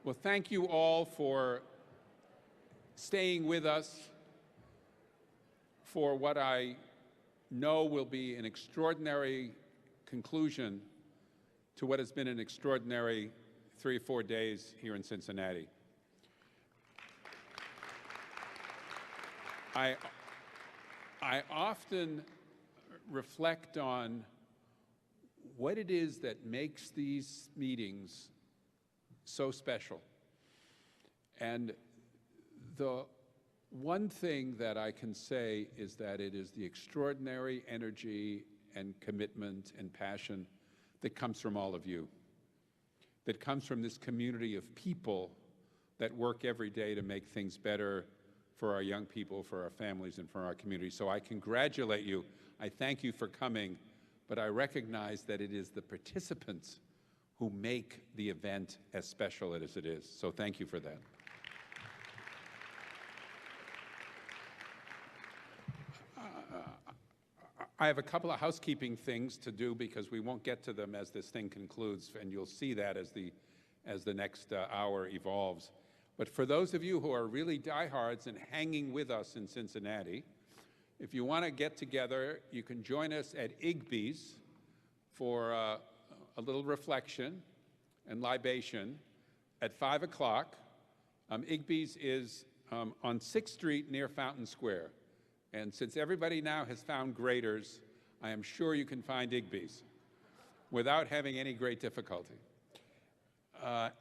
Well, thank you all for staying with us for what I know will be an extraordinary conclusion to what has been an extraordinary 3 or 4 days here in Cincinnati. I often reflect on what it is that makes these meetings so special. And the one thing that I can say is that it is the extraordinary energy and commitment and passion that comes from all of you, that comes from this community of people that work every day to make things better for our young people, for our families, and for our community. So I congratulate you. I thank you for coming, but I recognize that it is the participants who make the event as special as it is. So thank you for that. I have a couple of housekeeping things to do because we won't get to them as this thing concludes, and you'll see that as the next hour evolves. But for those of you who are really diehards and hanging with us in Cincinnati, if you want to get together, you can join us at Igby's for a little reflection and libation at 5 o'clock. Igby's is on 6th Street near Fountain Square. And since everybody now has found graders, I am sure you can find Igby's without having any great difficulty.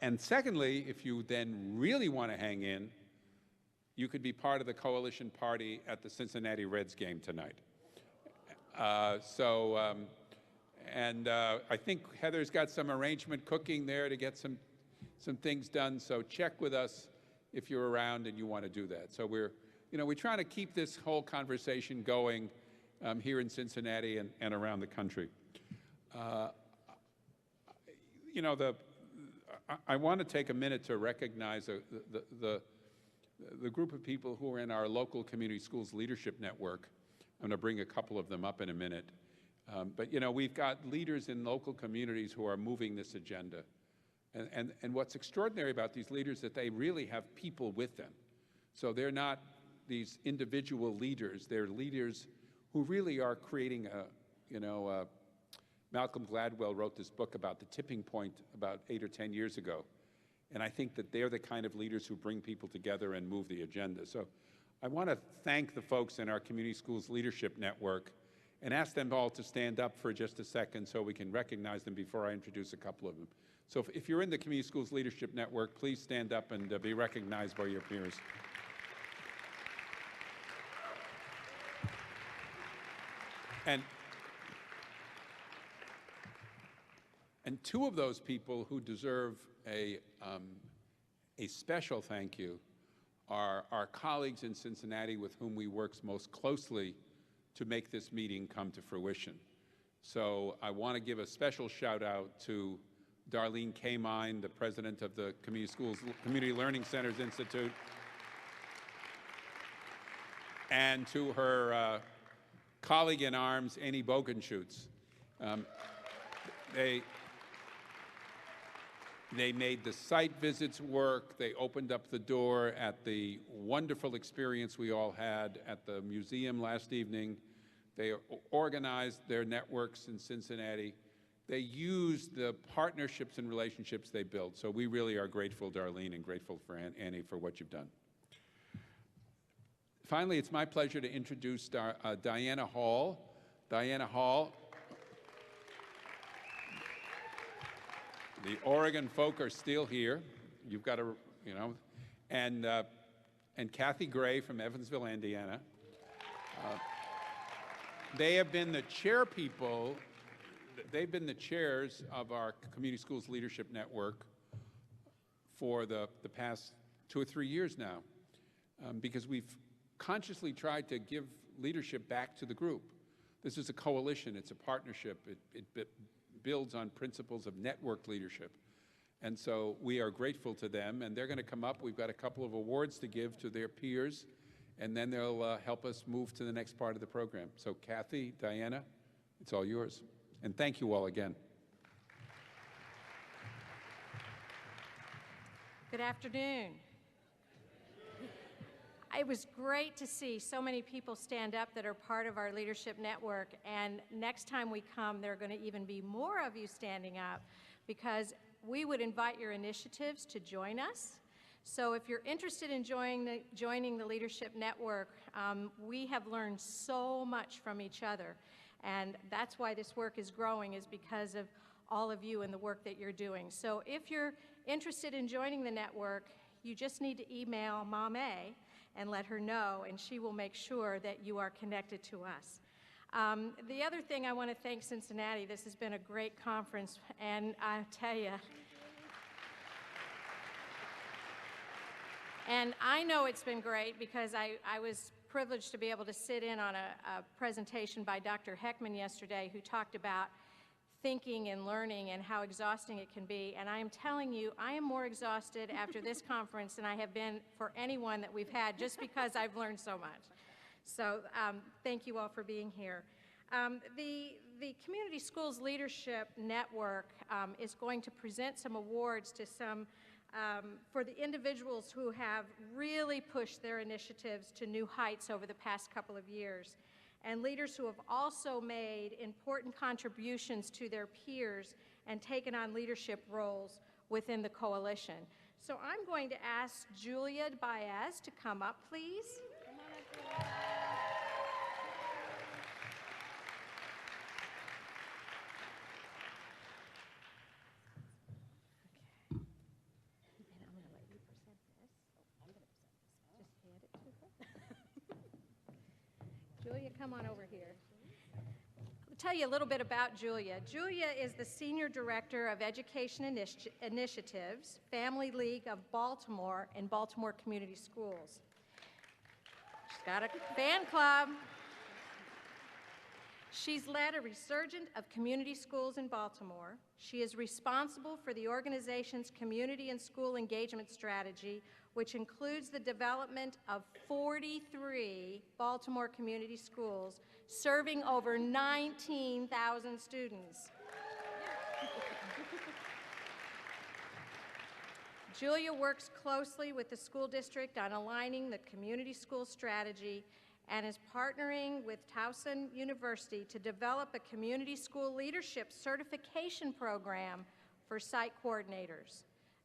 And secondly, if you then really want to hang in, you could be part of the coalition party at the Cincinnati Reds game tonight. I think Heather's got some arrangement cooking there to get some things done, so check with us if you're around and you want to do that. So we're trying to keep this whole conversation going here in Cincinnati and around the country. I want to take a minute to recognize the group of people who are in our local community schools leadership network. I'm going to bring a couple of them up in a minute. But we've got leaders in local communities who are moving this agenda. And what's extraordinary about these leaders is that they really have people with them. So they're not these individual leaders. They're leaders who really are creating Malcolm Gladwell wrote this book about the tipping point about 8 or 10 years ago. And I think that they're the kind of leaders who bring people together and move the agenda. So I want to thank the folks in our Community Schools Leadership Network and ask them all to stand up for just a second so we can recognize them before I introduce a couple of them. So if you're in the Community Schools Leadership Network, please stand up and be recognized by your peers. And two of those people who deserve a special thank you are our colleagues in Cincinnati with whom we work most closely to make this meeting come to fruition. So I want to give a special shout out to Darlene Kamine, the president of the Community Learning Centers Institute, and to her colleague in arms, Annie Bogenschutz. They made the site visits work. They opened up the door at the wonderful experience we all had at the museum last evening. They organized their networks in Cincinnati. They used the partnerships and relationships they built. So we really are grateful, Darlene, and grateful for Annie for what you've done. Finally, it's my pleasure to introduce Diana Hall. Diana Hall. The Oregon folk are still here. You've got to, and Kathy Gray from Evansville, Indiana. They have been the chair people. They've been the chairs of our Community Schools Leadership Network for the past 2 or 3 years now, because we've consciously tried to give leadership back to the group. This is a coalition. It's a partnership. It builds on principles of networked leadership. And so we are grateful to them, and they're going to come up. We've got a couple of awards to give to their peers, and then they'll help us move to the next part of the program. So Kathy, Diana, it's all yours. And thank you all again. Good afternoon. It was great to see so many people stand up that are part of our leadership network, and next time we come, there are going to even be more of you standing up, because we would invite your initiatives to join us. So if you're interested in joining the leadership network, we have learned so much from each other, and that's why this work is growing, is because of all of you and the work that you're doing. So if you're interested in joining the network, you just need to email Mom A and let her know, and she will make sure that you are connected to us. The other thing, I want to thank Cincinnati. This has been a great conference, and I tell you, and I know it's been great because I was privileged to be able to sit in on a presentation by Dr. Heckman yesterday, who talked about thinking and learning and how exhausting it can be. And I am telling you, I am more exhausted after this conference than I have been for anyone that we've had, just because I've learned so much. So thank you all for being here. The Community Schools Leadership Network is going to present some awards to some for the individuals who have really pushed their initiatives to new heights over the past couple of years, and leaders who have also made important contributions to their peers and taken on leadership roles within the coalition. So I'm going to ask Julia Baez to come up, please. Come on up, Julia, come on over here. I'll tell you a little bit about Julia. Julia is the Senior Director of Education Initiatives, Family League of Baltimore, and Baltimore Community Schools. She's got a fan club. She's led a resurgence of community schools in Baltimore. She is responsible for the organization's community and school engagement strategy, which includes the development of 43 Baltimore community schools, serving over 19,000 students. Julia works closely with the school district on aligning the community school strategy and is partnering with Towson University to develop a community school leadership certification program for site coordinators.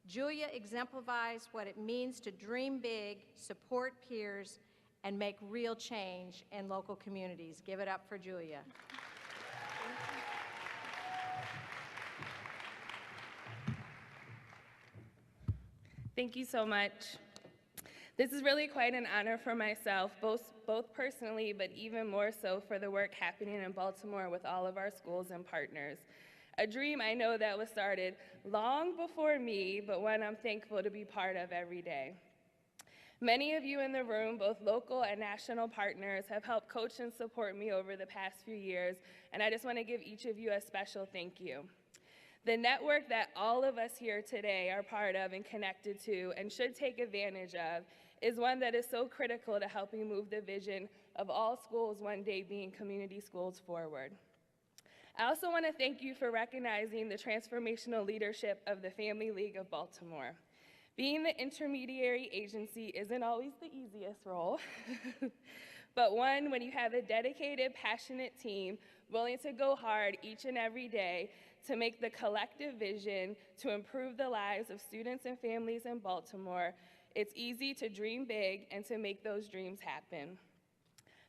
Julia exemplifies what it means to dream big, support peers, and make real change in local communities. Give it up for Julia. Thank you so much. This is really quite an honor for myself, both personally, but even more so for the work happening in Baltimore with all of our schools and partners. A dream I know that was started long before me, but one I'm thankful to be part of every day. Many of you in the room, both local and national partners, have helped coach and support me over the past few years, and I just want to give each of you a special thank you. The network that all of us here today are part of and connected to and should take advantage of is one that is so critical to helping move the vision of all schools one day being community schools forward. I also want to thank you for recognizing the transformational leadership of the Family League of Baltimore. Being the intermediary agency isn't always the easiest role, but one when you have a dedicated, passionate team willing to go hard each and every day to make the collective vision to improve the lives of students and families in Baltimore, it's easy to dream big and to make those dreams happen.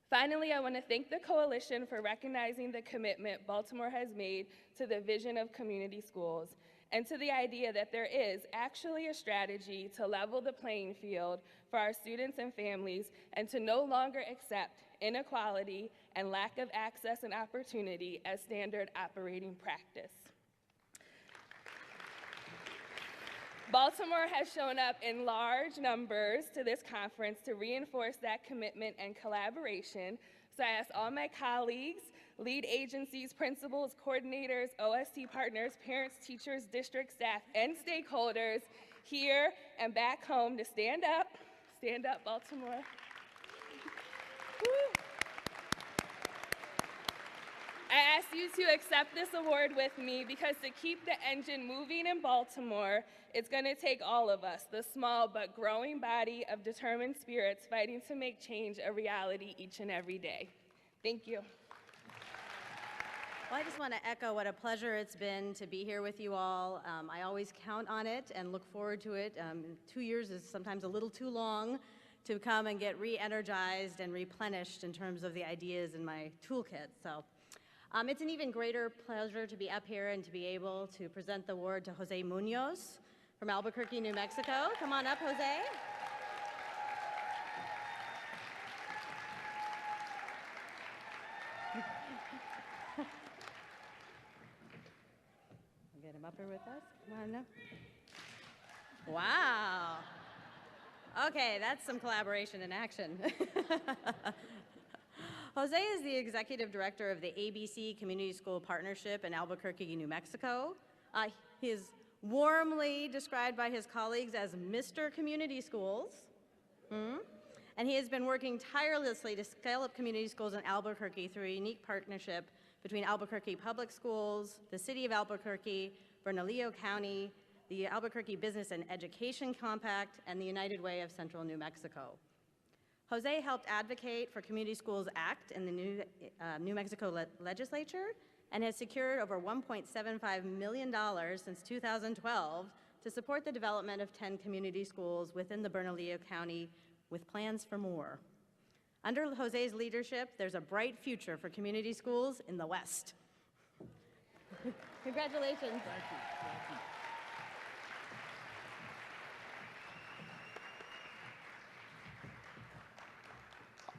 Finally, I want to thank the coalition for recognizing the commitment Baltimore has made to the vision of community schools and to the idea that there is actually a strategy to level the playing field for our students and families and to no longer accept inequality and lack of access and opportunity as standard operating practice. Baltimore has shown up in large numbers to this conference to reinforce that commitment and collaboration. So I ask all my colleagues, lead agencies, principals, coordinators, OST partners, parents, teachers, district staff, and stakeholders here and back home to stand up Baltimore. I ask you to accept this award with me because to keep the engine moving in Baltimore, it's going to take all of us, the small but growing body of determined spirits fighting to make change a reality each and every day. Thank you. Well, I just want to echo what a pleasure it's been to be here with you all. I always count on it and look forward to it. 2 years is sometimes a little too long to come and get re-energized and replenished in terms of the ideas in my toolkit. So it's an even greater pleasure to be up here and to be able to present the award to Jose Munoz from Albuquerque, New Mexico. Come on up, Jose. Get him up here with us. Come on up. Wow. Okay, that's some collaboration in action. Jose is the executive director of the ABC Community School Partnership in Albuquerque, New Mexico. He is warmly described by his colleagues as Mr. Community Schools. And he has been working tirelessly to scale up community schools in Albuquerque through a unique partnership between Albuquerque Public Schools, the City of Albuquerque, Bernalillo County, the Albuquerque Business and Education Compact, and the United Way of Central New Mexico. Jose helped advocate for Community Schools Act in the New Mexico legislature and has secured over $1.75 million since 2012 to support the development of 10 community schools within the Bernalillo County with plans for more. Under Jose's leadership, there's a bright future for community schools in the West. Congratulations. Thank you. Thank you.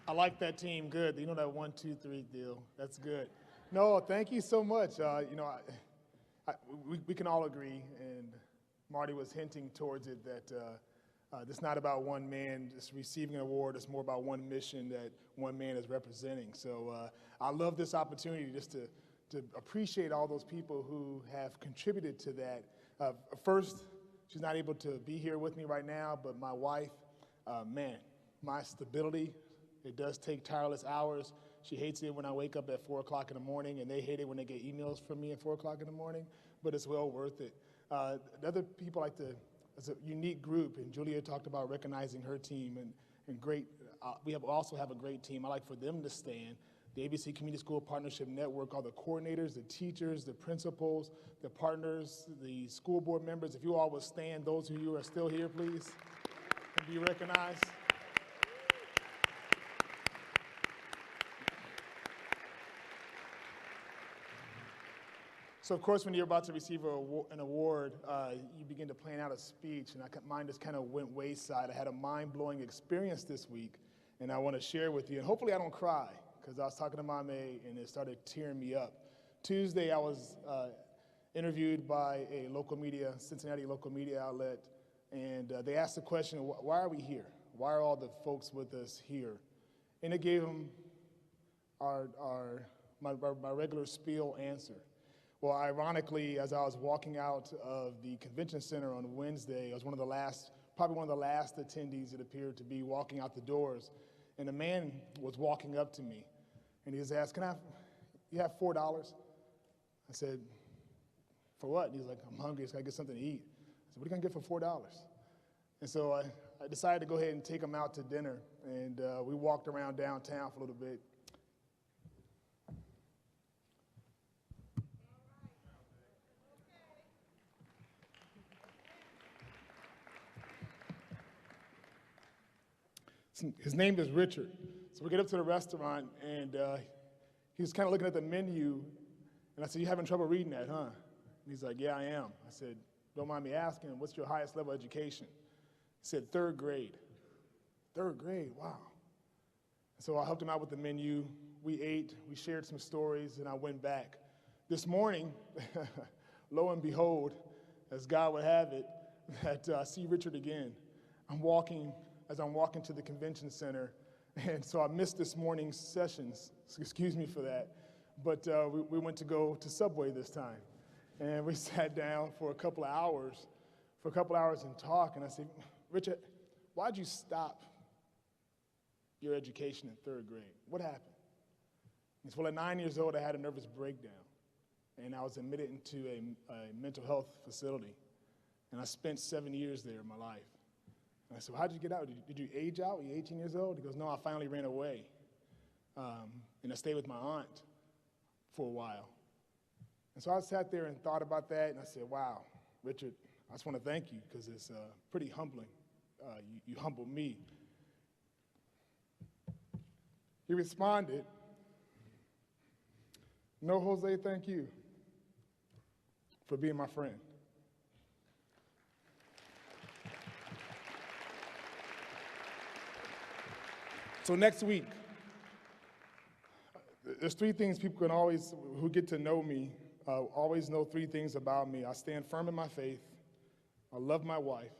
I like that team. Good. You know that 1, 2, 3 deal. That's good. No, thank you so much. You know, we can all agree, and Marty was hinting towards it, that it's not about one man just receiving an award. It's more about one mission that one man is representing. So I love this opportunity just to appreciate all those people who have contributed to that. First, she's not able to be here with me right now, but my wife, man, my stability, it does take tireless hours. She hates it when I wake up at 4 o'clock in the morning, and they hate it when they get emails from me at 4 o'clock in the morning, but it's well worth it. The other people like to, it's a unique group, and Julia talked about recognizing her team, and great, we also have a great team. I like for them to stand. The ABC Community School Partnership Network, all the coordinators, the teachers, the principals, the partners, the school board members. If you all would stand, those of you who are still here, please, and be recognized. So of course, when you're about to receive an award, you begin to plan out a speech, and mine just kind of went wayside. I had a mind-blowing experience this week, and I want to share with you, and hopefully I don't cry, because I was talking to Mame, and it started tearing me up. Tuesday, I was interviewed by a local media, Cincinnati local media outlet, and they asked the question, why are we here? Why are all the folks with us here? And it gave them my regular spiel answer. Well, ironically, as I was walking out of the convention center on Wednesday, I was probably one of the last attendees, it appeared to be, walking out the doors, and a man was walking up to me, and he was asked, you have $4? I said, for what? And he was like, I'm hungry, so I get something to eat. I said, what are you gonna get for $4? And so I decided to go ahead and take him out to dinner, and we walked around downtown for a little bit. His name is Richard. So we get up to the restaurant, and he was kind of looking at the menu, and I said, you having trouble reading that, huh? And he's like, yeah, I am. I said, don't mind me asking, what's your highest level of education? He said, 3rd grade. 3rd grade, wow. So I helped him out with the menu. We ate, we shared some stories, and I went back. This morning, lo and behold, as God would have it, that I see Richard again. As I'm walking to the convention center, and so I missed this morning's sessions, so excuse me for that, but we went to go to Subway this time, and we sat down for a couple of hours and talk, and I said, Richard, why'd you stop your education in 3rd grade? What happened? And so at 9 years old, I had a nervous breakdown, and I was admitted into a mental health facility. And I spent 7 years there in my life. And I said, well, how'd you get out? Did you age out? Were you 18 years old? He goes, no, I finally ran away. And I stayed with my aunt for a while. And so I sat there and thought about that, and I said, wow, Richard, I just want to thank you, because it's pretty humbling. You humbled me. He responded, no, Jose, thank you for being my friend. So next week, there's 3 things people can always, who get to know me, always know 3 things about me. I stand firm in my faith, I love my wife,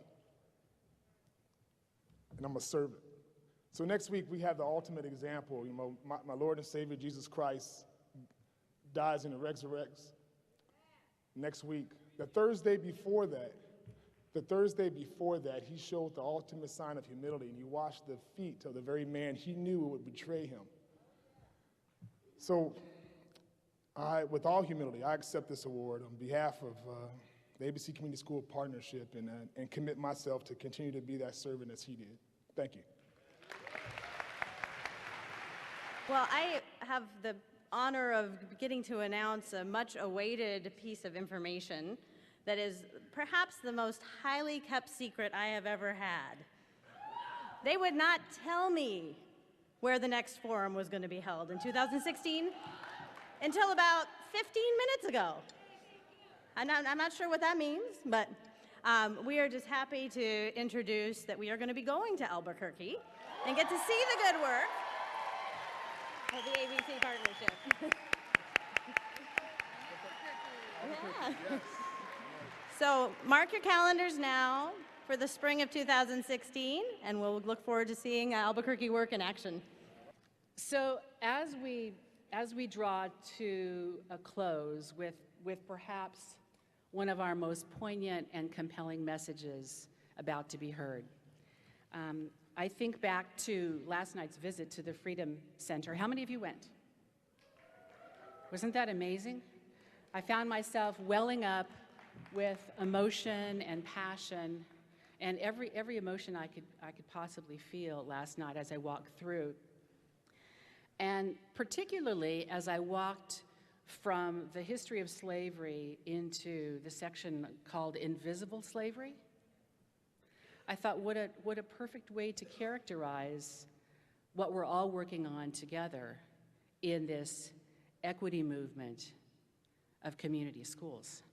and I'm a servant. So next week, we have the ultimate example. You know, my Lord and Savior, Jesus Christ, dies and resurrects next week. The Thursday before that, he showed the ultimate sign of humility, and he washed the feet of the very man he knew would betray him. So, with all humility, I accept this award on behalf of the ABC Community School Partnership and commit myself to continue to be that servant as he did. Thank you. Well, I have the honor of getting to announce a much-awaited piece of information that is perhaps the most highly kept secret I have ever had. They would not tell me where the next forum was going to be held in 2016 until about 15 minutes ago. I'm not sure what that means, but we are just happy to introduce that we are going to be going to Albuquerque and get to see the good work of the ABC Partnership. Yeah. So mark your calendars now for the spring of 2016, and we'll look forward to seeing Albuquerque work in action. So as we draw to a close with perhaps one of our most poignant and compelling messages about to be heard, I think back to last night's visit to the Freedom Center. How many of you went? Wasn't that amazing? I found myself welling up with emotion and passion, and every emotion I could possibly feel last night as I walked through. And particularly as I walked from the history of slavery into the section called Invisible Slavery, I thought, what a perfect way to characterize what we're all working on together in this equity movement of community schools.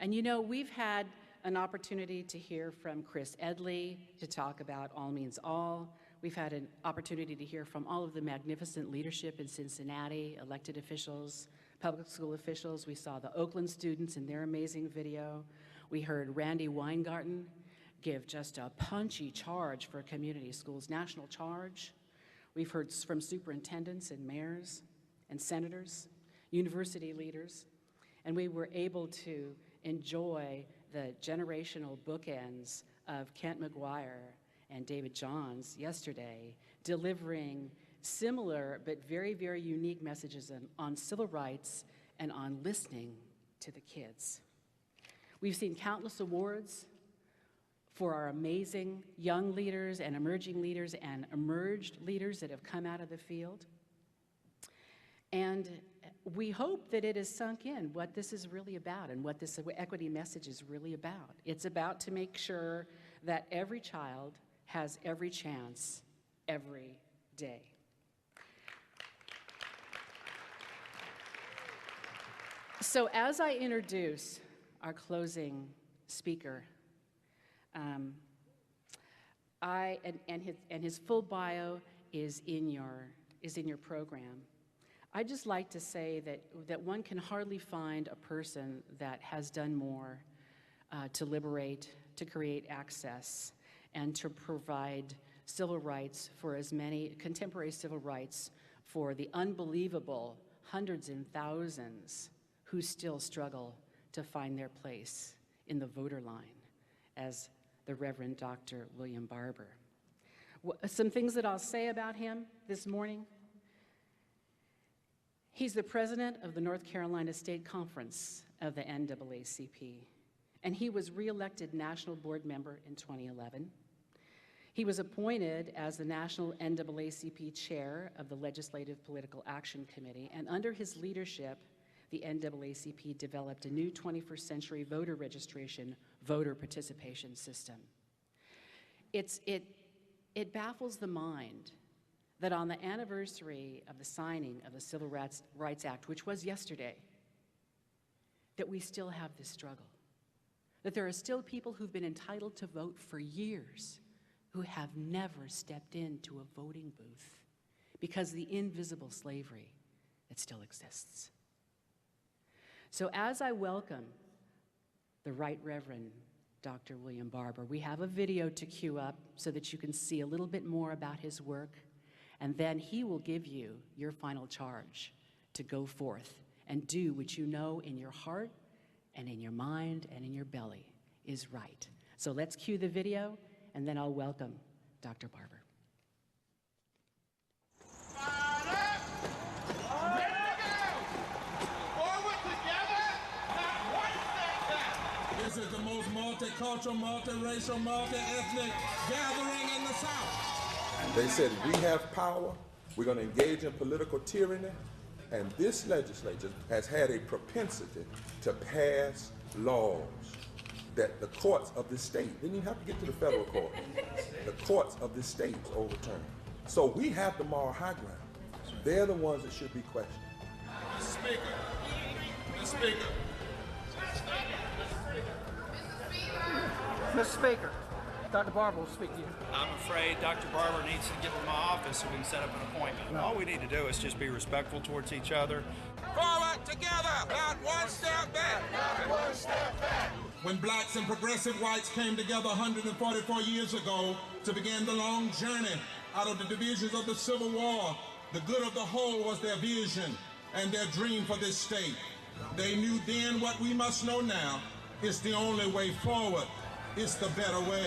And you know, we've had an opportunity to hear from Chris Edley to talk about All Means All. We've had an opportunity to hear from all of the magnificent leadership in Cincinnati, elected officials, public school officials. We saw the Oakland students in their amazing video. We heard Randy Weingarten give just a punchy charge for community schools, national charge. We've heard from superintendents and mayors and senators, university leaders, and we were able to enjoy the generational bookends of Kent McGuire and David Johns yesterday, delivering similar but very, very unique messages on civil rights and on listening to the kids. We've seen countless awards for our amazing young leaders and emerging leaders and emerged leaders that have come out of the field. And we hope that it has sunk in what this is really about and what this equity message is really about. It's about to make sure that every child has every chance every day. So as I introduce our closing speaker, his full bio is in your program. I'd just like to say that one can hardly find a person that has done more to liberate, to create access, and to provide civil rights for as many contemporary civil rights for the unbelievable hundreds and thousands who still struggle to find their place in the voter line as the Reverend Dr. William Barber. Some things that I'll say about him this morning. He's the president of the North Carolina State Conference of the NAACP, and he was re-elected national board member in 2011. He was appointed as the national NAACP chair of the Legislative Political Action Committee, and under his leadership, the NAACP developed a new 21st century voter registration, voter participation system. It baffles the mind that on the anniversary of the signing of the Civil Rights Act, which was yesterday, that we still have this struggle, that there are still people who've been entitled to vote for years who have never stepped into a voting booth because of the invisible slavery that still exists. So as I welcome the Right Reverend Dr. William Barber, we have a video to cue up so that you can see a little bit more about his work, and then he will give you your final charge to go forth and do what you know in your heart and in your mind and in your belly is right. So let's cue the video, and then I'll welcome Dr. Barber. This is the most multicultural, multiracial, multi-ethnic gathering in the South. They said, we have power, we're going to engage in political tyranny, and this legislature has had a propensity to pass laws that the courts of the state, didn't even have to get to the federal court, the courts of the state overturned. So we have the moral high ground. They're the ones that should be questioned. Mr. Speaker, Mr. Speaker. Mr. Speaker, Dr. Barber will speak to you. I'm afraid Dr. Barber needs to get to my office so we can set up an appointment. No. All we need to do is just be respectful towards each other. Forward, together, not one step back. Not one step back. When blacks and progressive whites came together 144 years ago to begin the long journey out of the divisions of the Civil War, the good of the whole was their vision and their dream for this state. They knew then what we must know now. It's the only way forward. It's the better way.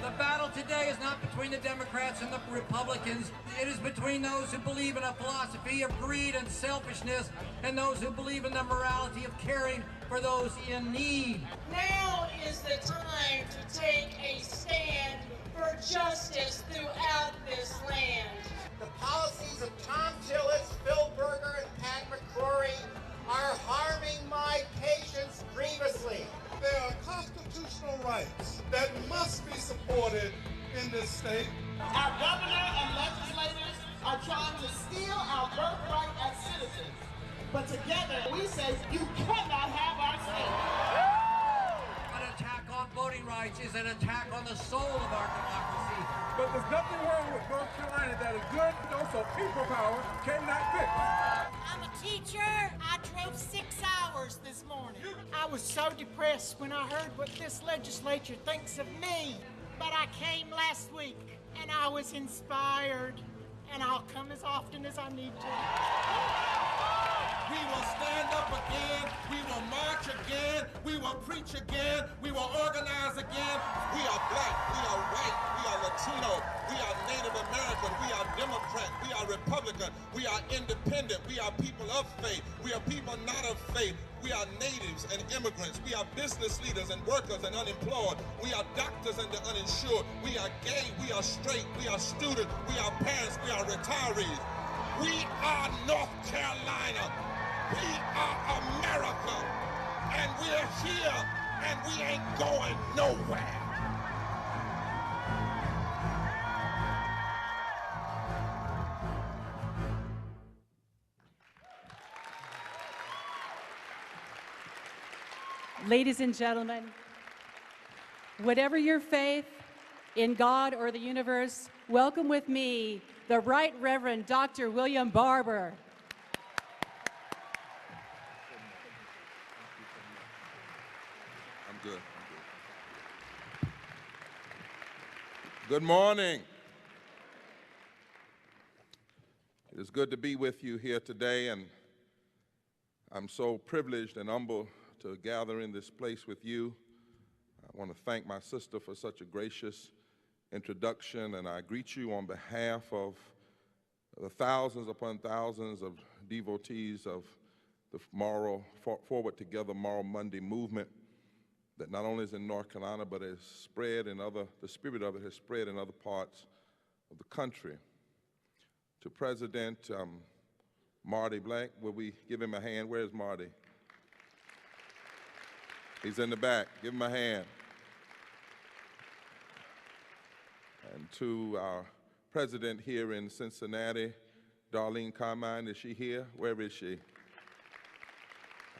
The battle today is not between the Democrats and the Republicans. It is between those who believe in a philosophy of greed and selfishness and those who believe in the morality of caring for those in need. Now is the time to take a stand for justice throughout this land. The policies of Tom Tillis, Phil Berger, and Pat McCrory are harming my patients grievously. There are constitutional rights that must be supported in this state. Our governor and legislators are trying to steal our birthright as citizens. But together we say you cannot have our state. An attack on voting rights is an attack on the soul of our democracy. But there's nothing wrong with North Carolina that is good, and also people power cannot fix. I'm a teacher. I drove 6 hours this morning. I was so depressed when I heard what this legislature thinks of me. But I came last week, and I was inspired, and I'll come as often as I need to. We will stand up again, we will march again, we will preach again, we will organize again. We are black, we are white, we are Latino, we are Native American, we are Democrat, we are Republican, we are independent, we are people of faith, we are people not of faith, we are natives and immigrants, we are business leaders and workers and unemployed, we are doctors and the uninsured, we are gay, we are straight, we are students, we are parents, we are retirees. We are North Carolina. We are America. And we're here, and we ain't going nowhere. Ladies and gentlemen, whatever your faith in God or the universe, welcome with me the Right Reverend Dr. William Barber. I'm good. Good morning. It is good to be with you here today, and I'm so privileged and humble to gather in this place with you. I want to thank my sister for such a gracious introduction, and I greet you on behalf of the thousands upon thousands of devotees of the Forward Together Moral Monday movement that not only is in North Carolina, but has spread in the spirit of it has spread in other parts of the country. To President Marty Blank, will we give him a hand? Where's Marty? He's in the back. Give him a hand. And to our president here in Cincinnati, Darlene Carmine, is she here? Where is she?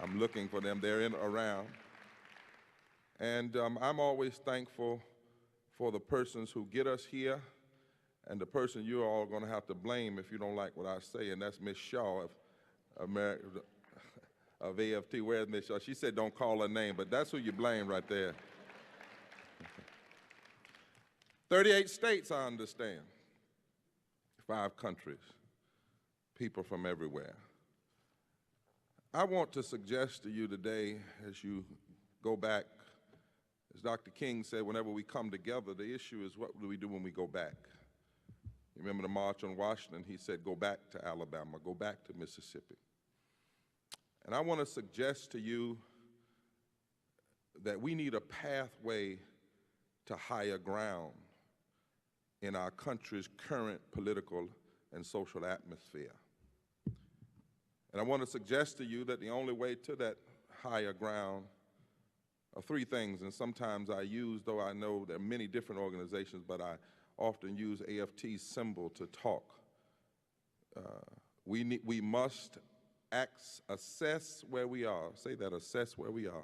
I'm looking for them. They're around. And I'm always thankful for the persons who get us here and the person you're all going to have to blame if you don't like what I say, and that's Miss Shaw of AFT. Where's Miss Shaw? She said don't call her name, but that's who you blame right there. 38 states, I understand. 5 countries, people from everywhere. I want to suggest to you today, as you go back, as Dr. King said, whenever we come together, the issue is what do we do when we go back? You remember the March on Washington? He said, go back to Alabama, go back to Mississippi. And I want to suggest to you that we need a pathway to higher ground in our country's current political and social atmosphere. And I want to suggest to you that the only way to that higher ground are 3 things, and sometimes I use, though I know there are many different organizations, but I often use AFT's symbol to talk. We must assess where we are. Say that, assess where we are.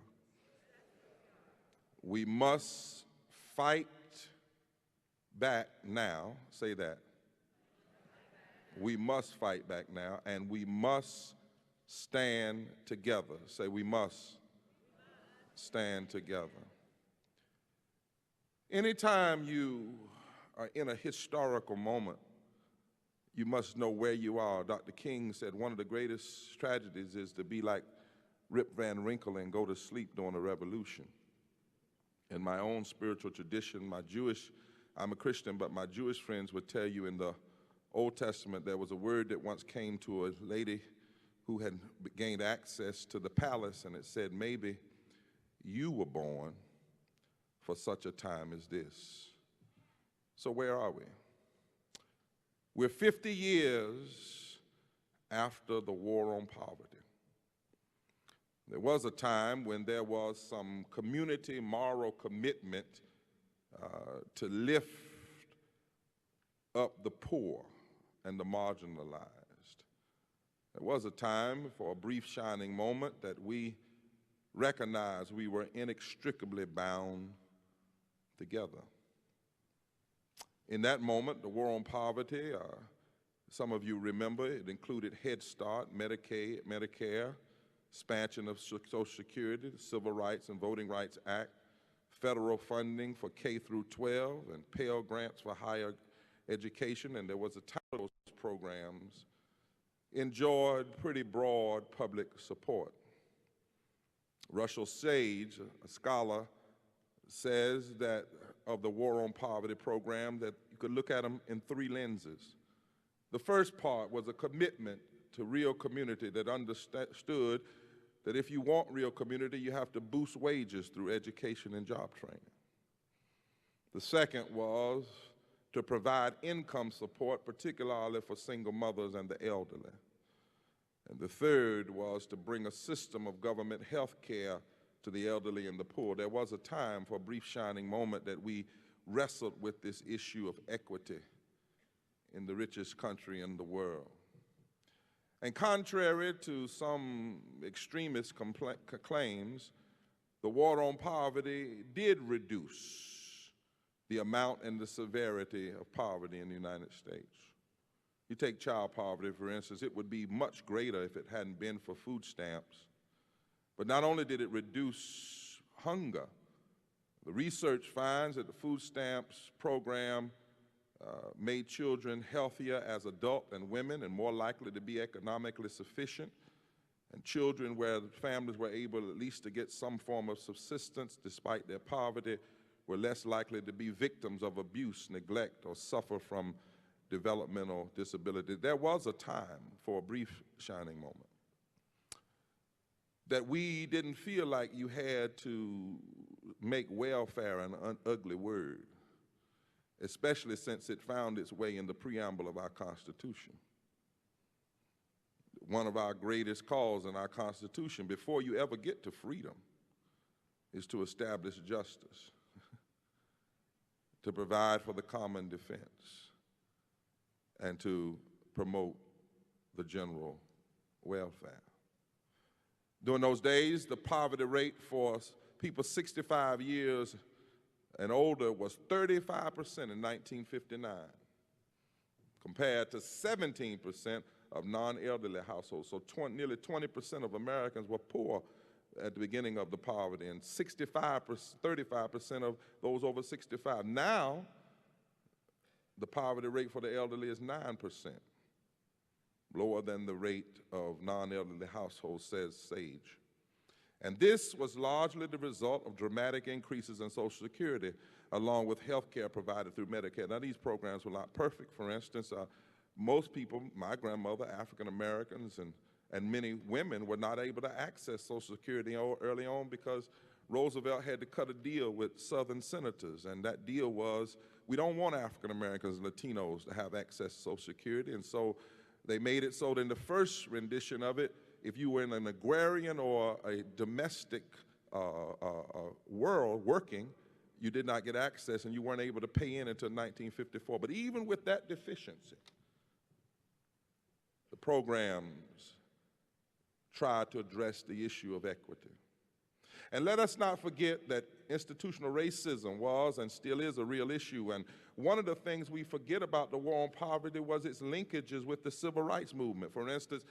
We must fight back now. Say that. We must fight back now, and we must stand together. Say we must stand together. Anytime you are in a historical moment, you must know where you are. Dr. King said one of the greatest tragedies is to be like Rip Van Winkle and go to sleep during a revolution. In my own spiritual tradition, I'm a Christian, but my Jewish friends would tell you in the Old Testament there was a word that once came to a lady who had gained access to the palace, and it said, maybe you were born for such a time as this. So where are we? We're 50 years after the war on poverty. There was a time when there was some community moral commitment to lift up the poor and the marginalized. There was a time, for a brief shining moment, that we recognized we were inextricably bound together. In that moment, the war on poverty, some of you remember, it included Head Start, Medicaid, Medicare, expansion of Social Security, the Civil Rights and Voting Rights Act, federal funding for K through 12, and Pell Grants for higher education, and there was a time those programs enjoyed pretty broad public support. Russell Sage, a scholar, says that of the War on Poverty program that you could look at them in 3 lenses. The first part was a commitment to real community that understood that if you want real community, you have to boost wages through education and job training. The second was to provide income support, particularly for single mothers and the elderly. And the third was to bring a system of government health care to the elderly and the poor. There was a time, for a brief shining moment, that we wrestled with this issue of equity in the richest country in the world. And contrary to some extremist claims, the war on poverty did reduce the amount and the severity of poverty in the United States. You take child poverty, for instance, it would be much greater if it hadn't been for food stamps. But not only did it reduce hunger, the research finds that the food stamps program made children healthier as adults and women and more likely to be economically sufficient. And children where the families were able at least to get some form of subsistence despite their poverty were less likely to be victims of abuse, neglect, or suffer from developmental disability. There was a time, for a brief shining moment, that we didn't feel like you had to make welfare an ugly word, especially since it found its way in the preamble of our Constitution. One of our greatest calls in our Constitution, before you ever get to freedom, is to establish justice, to provide for the common defense, and to promote the general welfare. During those days, the poverty rate for people 65 years and older was 35% in 1959, compared to 17% of non-elderly households. So nearly 20% of Americans were poor at the beginning of the poverty, and 35% of those over 65. Now, the poverty rate for the elderly is 9%, lower than the rate of non-elderly households, says SAGE. And this was largely the result of dramatic increases in Social Security, along with health care provided through Medicare. Now, these programs were not perfect. For instance, most people, my grandmother, African Americans, and many women were not able to access Social Security early on because Roosevelt had to cut a deal with Southern senators, and that deal was, we don't want African Americans and Latinos to have access to Social Security, and so they made it so that in the first rendition of it, if you were in an agrarian or a domestic world working, you did not get access and you weren't able to pay in until 1954. But even with that deficiency, the programs tried to address the issue of equity. And let us not forget that institutional racism was and still is a real issue. And one of the things we forget about the war on poverty was its linkages with the civil rights movement. For instance,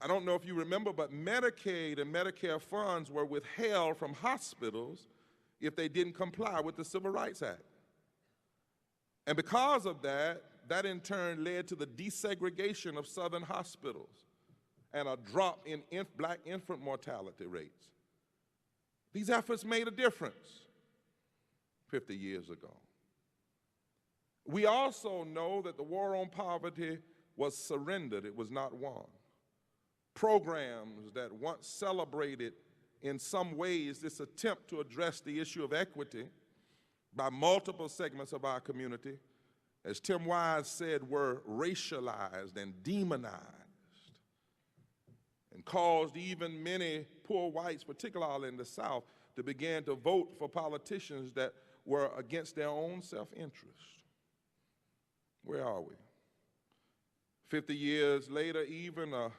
I don't know if you remember, but Medicaid and Medicare funds were withheld from hospitals if they didn't comply with the Civil Rights Act. And because of that, that in turn led to the desegregation of Southern hospitals and a drop in black infant mortality rates. These efforts made a difference 50 years ago. We also know that the war on poverty was surrendered, it was not won. Programs that once celebrated in some ways this attempt to address the issue of equity by multiple segments of our community, as Tim Wise said, were racialized and demonized and caused even many poor whites, particularly in the South, to begin to vote for politicians that were against their own self-interest. Where are we? 50 years later, even a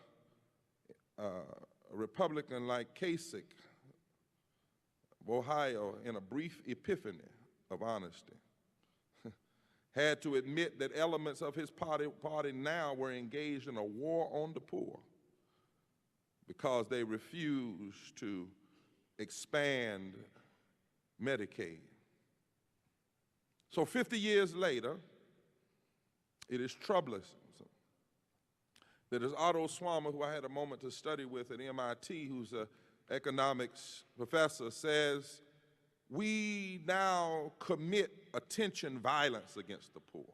Republican like Kasich of Ohio, in a brief epiphany of honesty, had to admit that elements of his party now were engaged in a war on the poor because they refused to expand Medicaid. So 50 years later, it is troubling that as Otto Swammer, who I had a moment to study with at MIT, who's an economics professor, says, we now commit attention violence against the poor.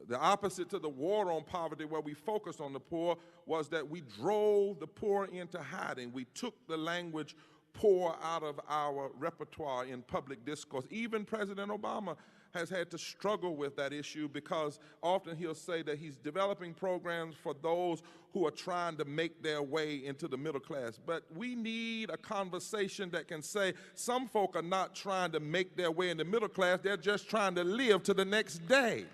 The opposite to the war on poverty, where we focused on the poor, was that we drove the poor into hiding. We took the language poor out of our repertoire in public discourse. Even President Obama has had to struggle with that issue because often he'll say that he's developing programs for those who are trying to make their way into the middle class. But we need a conversation that can say some folk are not trying to make their way in the middle class, they're just trying to live to the next day.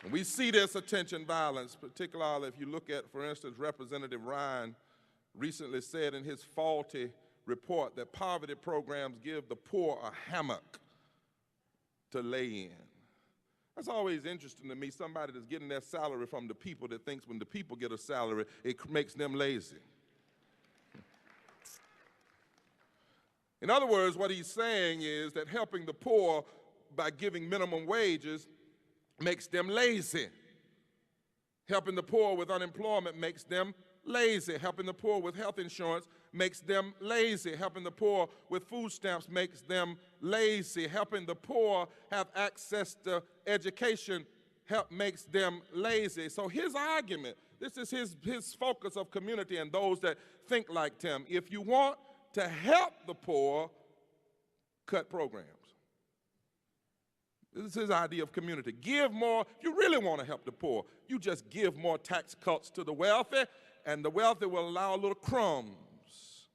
And we see this attention violence, particularly if you look at, for instance, Representative Ryan recently said in his faulty report that poverty programs give the poor a hammock to lay in. That's always interesting to me, somebody that's getting their salary from the people that thinks when the people get a salary, it makes them lazy. In other words, what he's saying is that helping the poor by giving minimum wages makes them lazy. Helping the poor with unemployment makes them lazy. Helping the poor with health insurance makes them lazy. Helping the poor with food stamps makes them lazy. Helping the poor have access to education makes them lazy. So his argument, this is his focus of community and those that think like Tim. If you want to help the poor, cut programs. This is his idea of community. Give more. If you really want to help the poor, you just give more tax cuts to the wealthy, and the wealthy will allow a little crumbs.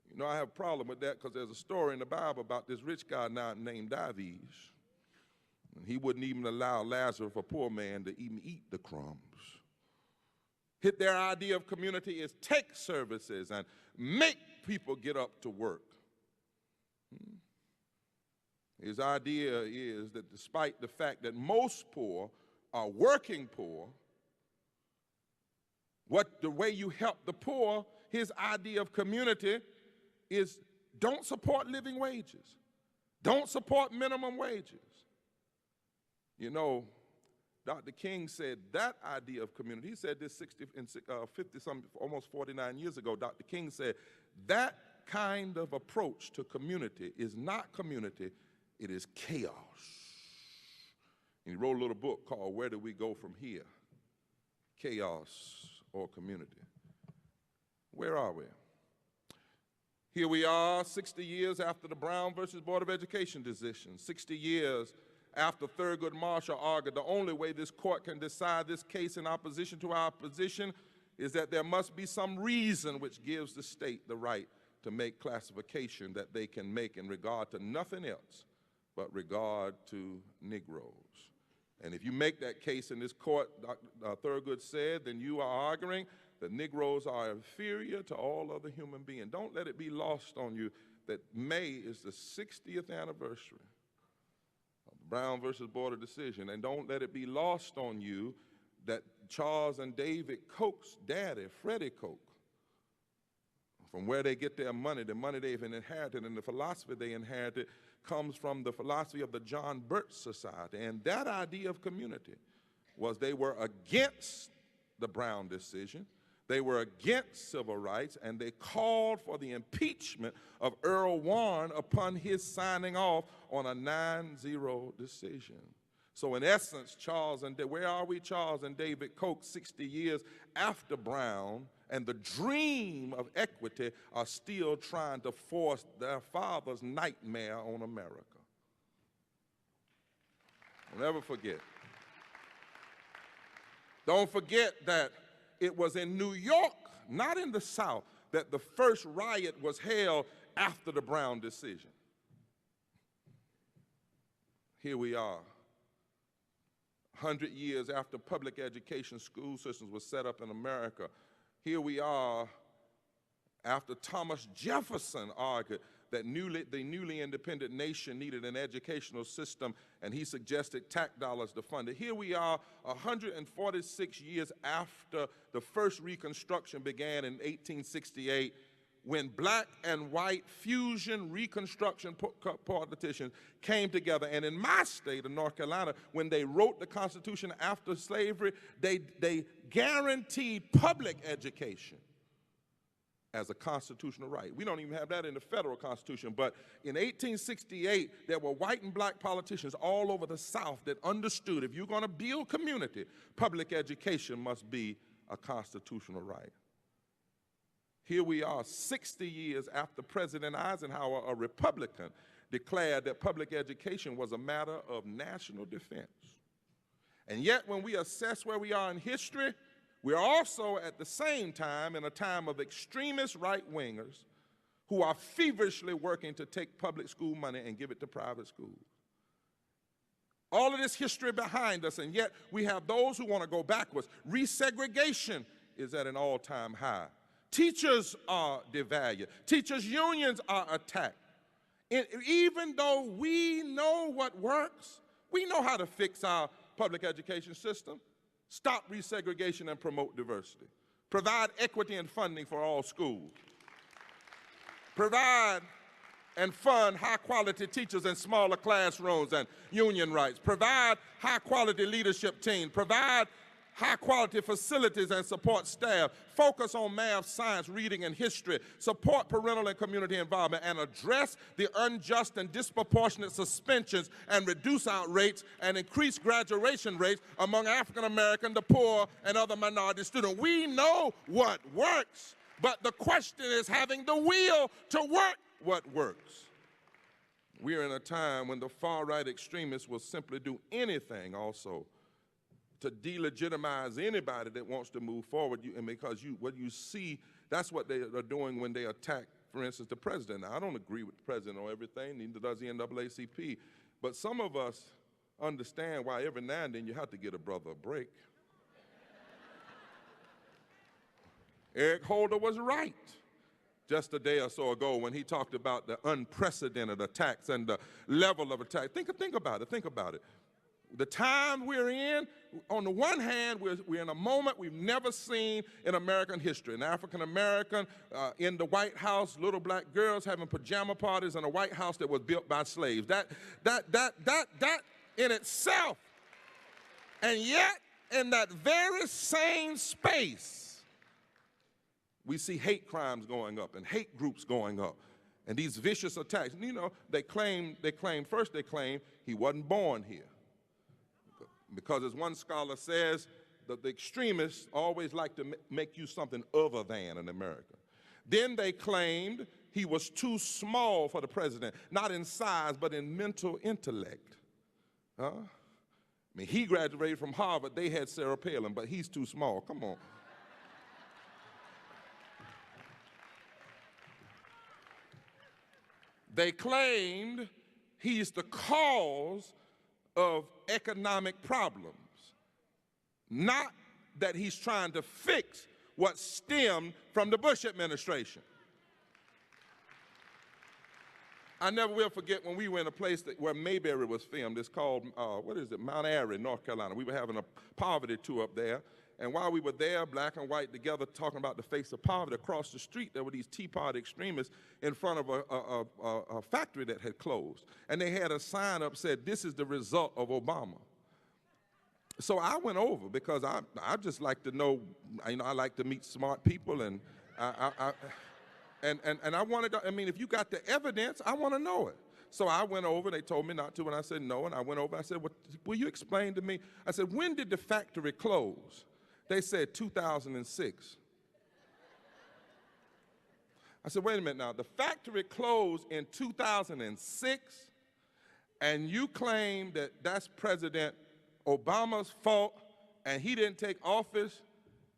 You know, I have a problem with that because there's a story in the Bible about this rich guy now named Dives. And he wouldn't even allow Lazarus, a poor man, to even eat the crumbs. Their idea of community is take services and make people get up to work. His idea is that despite the fact that most poor are working poor, the way you help the poor, his idea of community is don't support living wages. Don't support minimum wages. You know, Dr. King said that idea of community, he said this 50-some, almost 49 years ago, Dr. King said that kind of approach to community is not community, it is chaos. And he wrote a little book called Where Do We Go From Here? Chaos or Community. Where are we? Here we are 60 years after the Brown versus Board of Education decision, 60 years after Thurgood Marshall argued the only way this court can decide this case in opposition to our position is that there must be some reason which gives the state the right to make classification that they can make in regard to nothing else but regard to Negroes. And if you make that case in this court, Thurgood said, then you are arguing that Negroes are inferior to all other human beings. Don't let it be lost on you that May is the 60th anniversary of the Brown versus Board of decision. And don't let it be lost on you that Charles and David Koch's daddy, Freddie Koch, from where they get their money, the money they've inherited and the philosophy they inherited comes from the philosophy of the John Birch Society. And that idea of community was they were against the Brown decision. They were against civil rights, and they called for the impeachment of Earl Warren upon his signing off on a 9-0 decision. So in essence, where are we, Charles and David Koch, 60 years after Brown, and the dream of equity are still trying to force their father's nightmare on America. Don't ever forget. Don't forget that it was in New York, not in the South, that the first riot was held after the Brown decision. Here we are, 100 years after public education school systems were set up in America. Here we are after Thomas Jefferson argued that the newly independent nation needed an educational system, and he suggested tax dollars to fund it. Here we are 146 years after the first Reconstruction began in 1868, when black and white fusion Reconstruction politicians came together. And in my state of North Carolina, when they wrote the Constitution after slavery, they guaranteed public education as a constitutional right. We don't even have that in the federal Constitution, but in 1868, there were white and black politicians all over the South that understood if you're going to build community, public education must be a constitutional right. Here we are 60 years after President Eisenhower, a Republican, declared that public education was a matter of national defense. And yet when we assess where we are in history, we're also at the same time in a time of extremist right-wingers who are feverishly working to take public school money and give it to private schools. All of this history behind us, and yet we have those who want to go backwards. Resegregation is at an all-time high. Teachers are devalued. Teachers' unions are attacked. And even though we know what works, we know how to fix our public education system. Stop resegregation and promote diversity. Provide equity and funding for all schools. Provide and fund high-quality teachers in smaller classrooms and union rights. Provide high-quality leadership teams. Provide high-quality facilities and support staff, focus on math, science, reading, and history, support parental and community involvement, and address the unjust and disproportionate suspensions and reduce out rates and increase graduation rates among African American, the poor, and other minority students. We know what works, but the question is having the will to work what works. We are in a time when the far-right extremists will simply do anything also to delegitimize anybody that wants to move forward, and because what you see, that's what they are doing when they attack, for instance, the president. Now, I don't agree with the president on everything, neither does the NAACP, but some of us understand why every now and then you have to get a brother a break. Eric Holder was right just a day or so ago when he talked about the unprecedented attacks and the level of attack. Think about it. The time we're in, on the one hand, we're in a moment we've never seen in American history. An African American in the White House, little black girls having pajama parties in a White House that was built by slaves. That in itself, and yet in that very same space, we see hate crimes going up and hate groups going up and these vicious attacks. And, you know, they claim he wasn't born here. Because as one scholar says, that the extremists always like to make you something other than an American. Then they claimed he was too small for the president, not in size, but in mental intellect. Huh? I mean, he graduated from Harvard, they had Sarah Palin, but he's too small, come on. They claimed he's the cause of economic problems, not that he's trying to fix what stemmed from the Bush administration. I never will forget when we were in a place where Mayberry was filmed. It's called, Mount Airy, North Carolina. We were having a poverty tour up there, and while we were there, black and white together, talking about the face of poverty, across the street there were these Tea Party extremists in front of a factory that had closed. And they had a sign up said, "This is the result of Obama." So I went over because I just like to know, you know, I like to meet smart people, and I wanted to, I mean, if you got the evidence, I want to know it. So I went over, they told me not to, and I said no, and I went over, I said, well, will you explain to me? I said, when did the factory close? They said 2006. I said, wait a minute now, the factory closed in 2006, and you claim that that's President Obama's fault, and he didn't take office,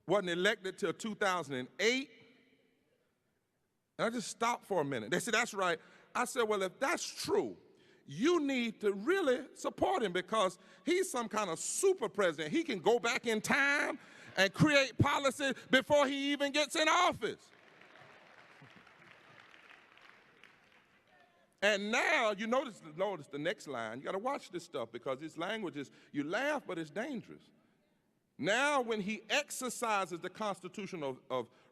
wasn't elected till 2008? And I just stopped for a minute. They said, that's right. I said, well, if that's true, you need to really support him because he's some kind of super president. He can go back in time and create policy before he even gets in office. And now, you notice the next line. You got to watch this stuff because this language is, you laugh, but it's dangerous. Now, when he exercises the constitutional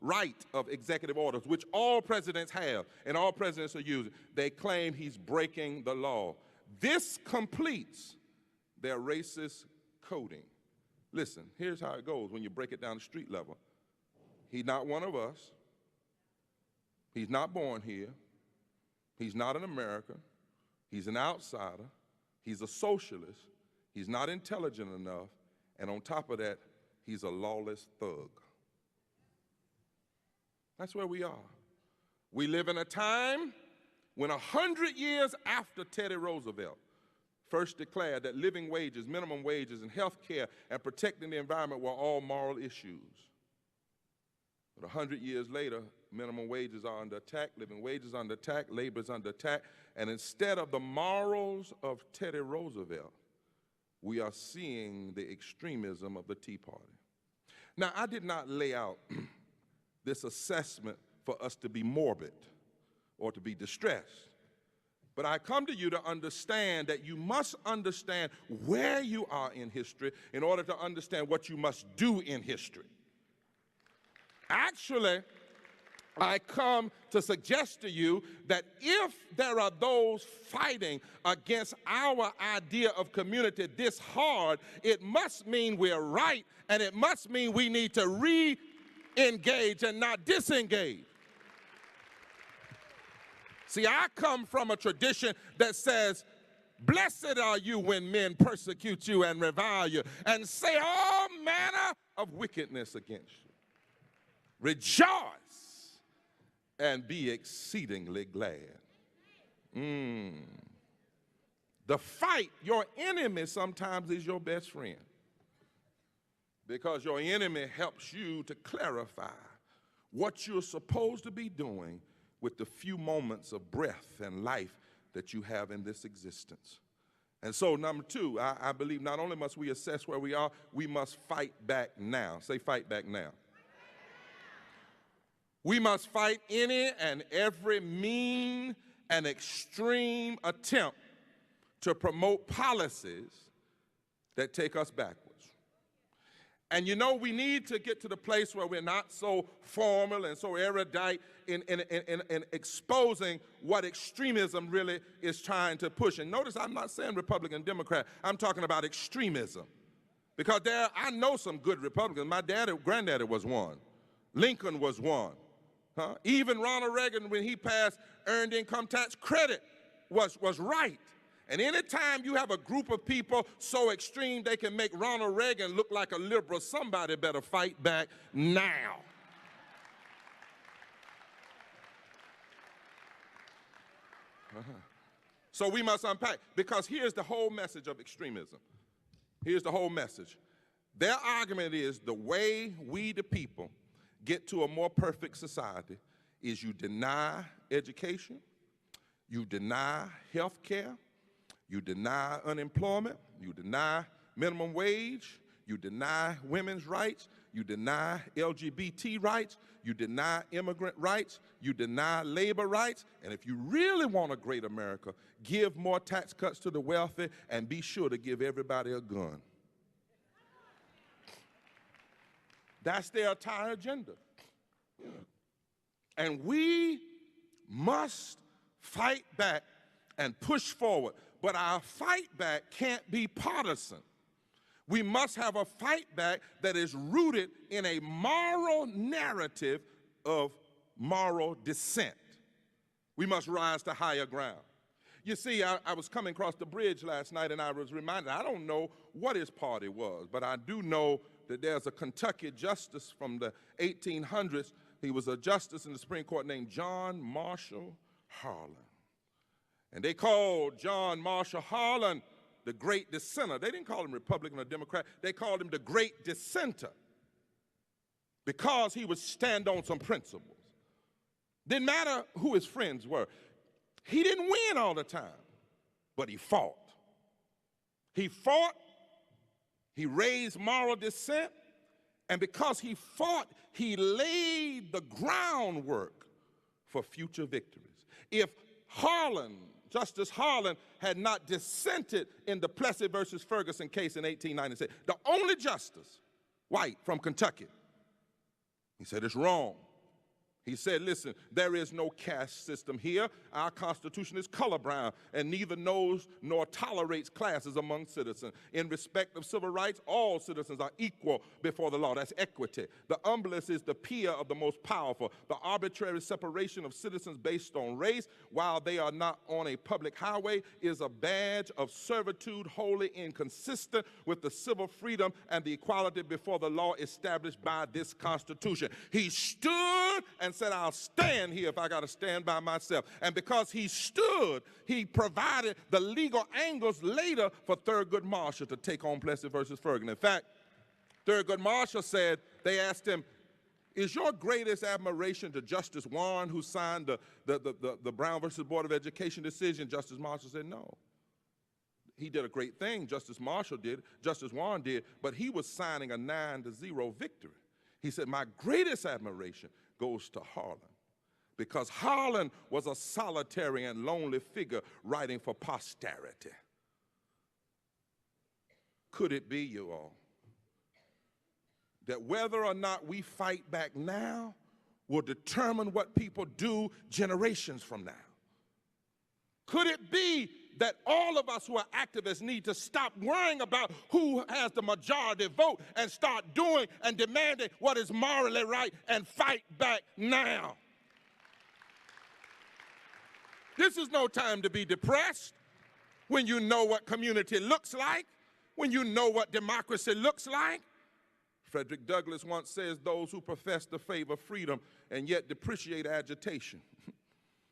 right of executive orders, which all presidents have and all presidents are using, they claim he's breaking the law. This completes their racist coding. Listen, here's how it goes when you break it down to street level. He's not one of us. He's not born here. He's not an American. He's an outsider. He's a socialist. He's not intelligent enough. And on top of that, he's a lawless thug. That's where we are. We live in a time when 100 years after Teddy Roosevelt first declared that living wages, minimum wages, and health care and protecting the environment were all moral issues. But 100 years later, minimum wages are under attack, living wages are under attack, labor is under attack, and instead of the morals of Teddy Roosevelt, we are seeing the extremism of the Tea Party. Now, I did not lay out this assessment for us to be morbid or to be distressed. But I come to you to understand that you must understand where you are in history in order to understand what you must do in history. Actually, I come to suggest to you that if there are those fighting against our idea of community this hard, it must mean we're right, and it must mean we need to re-engage and not disengage. See, I come from a tradition that says, blessed are you when men persecute you and revile you and say all manner of wickedness against you. Rejoice and be exceedingly glad. The fight, your enemy sometimes is your best friend, because your enemy helps you to clarify what you're supposed to be doing with the few moments of breath and life that you have in this existence. And so, number two, I believe not only must we assess where we are, we must fight back now. Say, fight back now. We must fight any and every mean and extreme attempt to promote policies that take us backwards. And you know, we need to get to the place where we're not so formal and so erudite in exposing what extremism really is trying to push. And notice I'm not saying Republican, Democrat, I'm talking about extremism. Because I know some good Republicans. My granddaddy was one. Lincoln was one. Even Ronald Reagan, when he passed earned income tax credit, was right. And anytime you have a group of people so extreme they can make Ronald Reagan look like a liberal, somebody better fight back now. So we must unpack, because here's the whole message of extremism. Here's the whole message. Their argument is the way we, the people, get to a more perfect society is you deny education, you deny health care, you deny unemployment, you deny minimum wage, you deny women's rights, you deny LGBT rights, you deny immigrant rights, you deny labor rights, and if you really want a great America, give more tax cuts to the wealthy and be sure to give everybody a gun. That's their entire agenda. And we must fight back and push forward. But our fight back can't be partisan. We must have a fight back that is rooted in a moral narrative of moral dissent. We must rise to higher ground. You see, I was coming across the bridge last night and I was reminded, I don't know what his party was, but I do know that there's a Kentucky justice from the 1800s. He was a justice in the Supreme Court named John Marshall Harlan. And they called John Marshall Harlan the great dissenter. They didn't call him Republican or Democrat. They called him the great dissenter because he would stand on some principles. Didn't matter who his friends were. He didn't win all the time, but he fought. He fought, he raised moral dissent, and because he fought, he laid the groundwork for future victories. If Justice Harlan had not dissented in the Plessy versus Ferguson case in 1896, the only justice, white, from Kentucky, he said it's wrong. He said, listen, there is no caste system here. Our Constitution is colorblind and neither knows nor tolerates classes among citizens. In respect of civil rights, all citizens are equal before the law. That's equity. The humblest is the peer of the most powerful. The arbitrary separation of citizens based on race, while they are not on a public highway, is a badge of servitude wholly inconsistent with the civil freedom and the equality before the law established by this Constitution. He stood and said, I'll stand here if I got to stand by myself. And because he stood, he provided the legal angles later for Thurgood Marshall to take on Plessy versus Ferguson. In fact, Thurgood Marshall said, they asked him, is your greatest admiration to Justice Warren, who signed the Brown versus Board of Education decision? Justice Marshall said, no. He did a great thing, Justice Marshall did, Justice Warren did, but he was signing a 9-0 victory. He said, my greatest admiration goes to Harlan, because Harlan was a solitary and lonely figure writing for posterity. Could it be, you all, that whether or not we fight back now will determine what people do generations from now? Could it be that all of us who are activists need to stop worrying about who has the majority vote and start doing and demanding what is morally right and fight back now? This is no time to be depressed when you know what community looks like, when you know what democracy looks like. Frederick Douglass once says, those who profess to favor freedom and yet depreciate agitation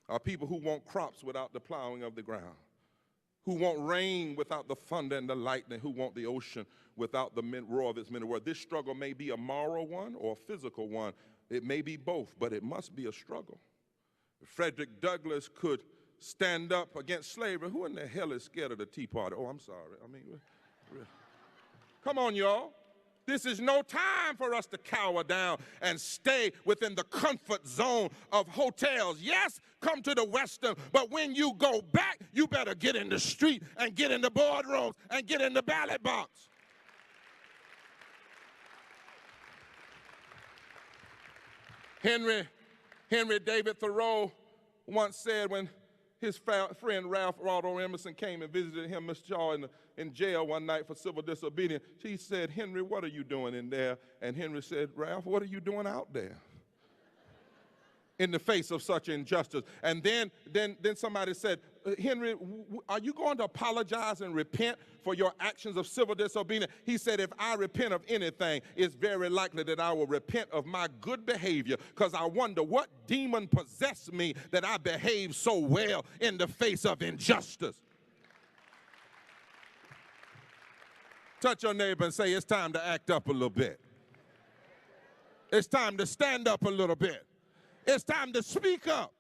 are people who want crops without the plowing of the ground, who want rain without the thunder and the lightning, who want the ocean without the roar of its many waters. This struggle may be a moral one or a physical one. It may be both, but it must be a struggle. If Frederick Douglass could stand up against slavery, who in the hell is scared of the Tea Party? Oh, I'm sorry. I mean, come on, y'all. This is no time for us to cower down and stay within the comfort zone of hotels. Yes, come to the Western, but when you go back, you better get in the street and get in the boardrooms and get in the ballot box. Henry David Thoreau once said when his friend Ralph Waldo Emerson came and visited him, Mr. Shaw, in jail one night for civil disobedience. He said, Henry, what are you doing in there? And Henry said, Ralph, what are you doing out there in the face of such injustice? And then somebody said, Henry, are you going to apologize and repent for your actions of civil disobedience? He said, if I repent of anything, it's very likely that I will repent of my good behavior, because I wonder what demon possessed me that I behaved so well in the face of injustice. Touch your neighbor and say, it's time to act up a little bit. It's time to stand up a little bit. It's time to speak up.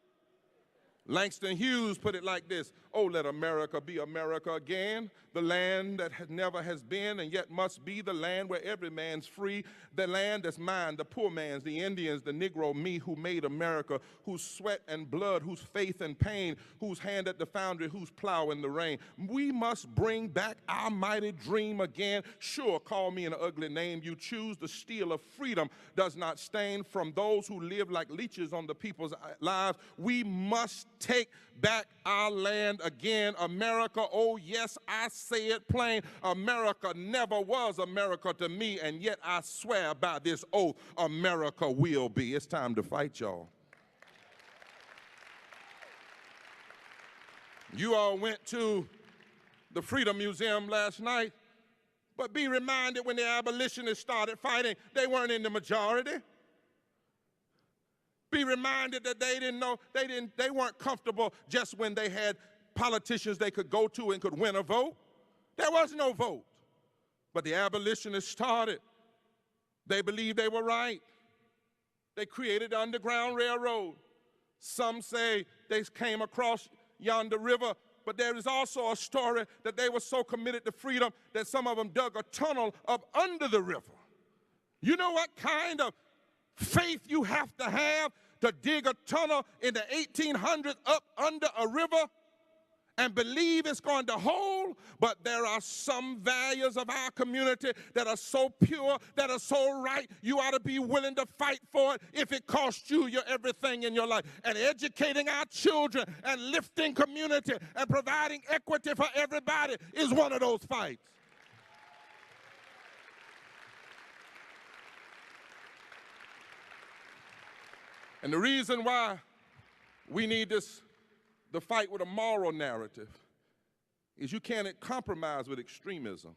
Langston Hughes put it like this: oh, let America be America again, the land that never has been and yet must be, the land where every man's free, the land that's mine, the poor man's, the Indians, the Negro, me, who made America, whose sweat and blood, whose faith and pain, whose hand at the foundry, whose plow in the rain. We must bring back our mighty dream again. Sure, call me an ugly name you choose. The steel of freedom does not stain from those who live like leeches on the people's lives. We must take back our land again. America, oh yes, I say it plain, America never was America to me, and yet I swear by this oath, America will be. It's time to fight, y'all. You all went to the Freedom Museum last night, but be reminded when the abolitionists started fighting, they weren't in the majority. Be reminded that they weren't comfortable just when they had politicians they could go to and could win a vote. There was no vote. But the abolitionists started. They believed they were right. They created the Underground Railroad. Some say they came across yonder river, but there is also a story that they were so committed to freedom that some of them dug a tunnel up under the river. You know what kind of faith you have to dig a tunnel in the 1800s up under a river and believe it's going to hold? But there are some values of our community that are so pure, that are so right, you ought to be willing to fight for it if it costs you your everything in your life. And educating our children and lifting community and providing equity for everybody is one of those fights. And the reason why we need the fight with a moral narrative is you can't compromise with extremism.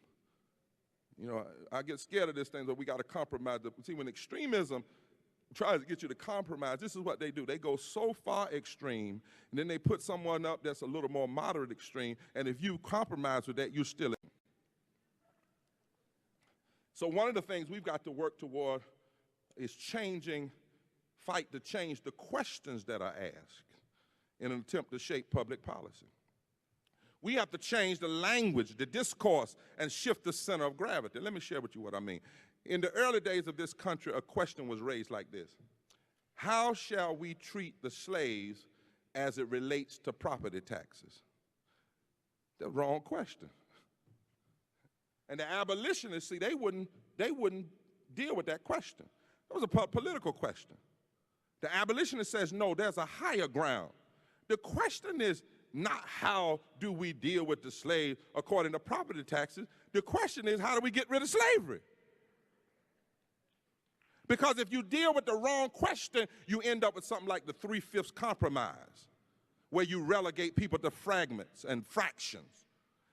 You know, I get scared of this thing, but we got to compromise. See, when extremism tries to get you to compromise, this is what they do. They go so far extreme, and then they put someone up that's a little more moderate extreme, and if you compromise with that, you're still in. So one of the things we've got to work toward is fight to change the questions that are asked in an attempt to shape public policy. We have to change the language, the discourse, and shift the center of gravity. Let me share with you what I mean. In the early days of this country, a question was raised like this: how shall we treat the slaves as it relates to property taxes? The wrong question. And the abolitionists, see, they wouldn't deal with that question. It was a political question. The abolitionist says, no, there's a higher ground. The question is not how do we deal with the slave according to property taxes. The question is, how do we get rid of slavery? Because if you deal with the wrong question, you end up with something like the 3/5 compromise, where you relegate people to fragments and fractions.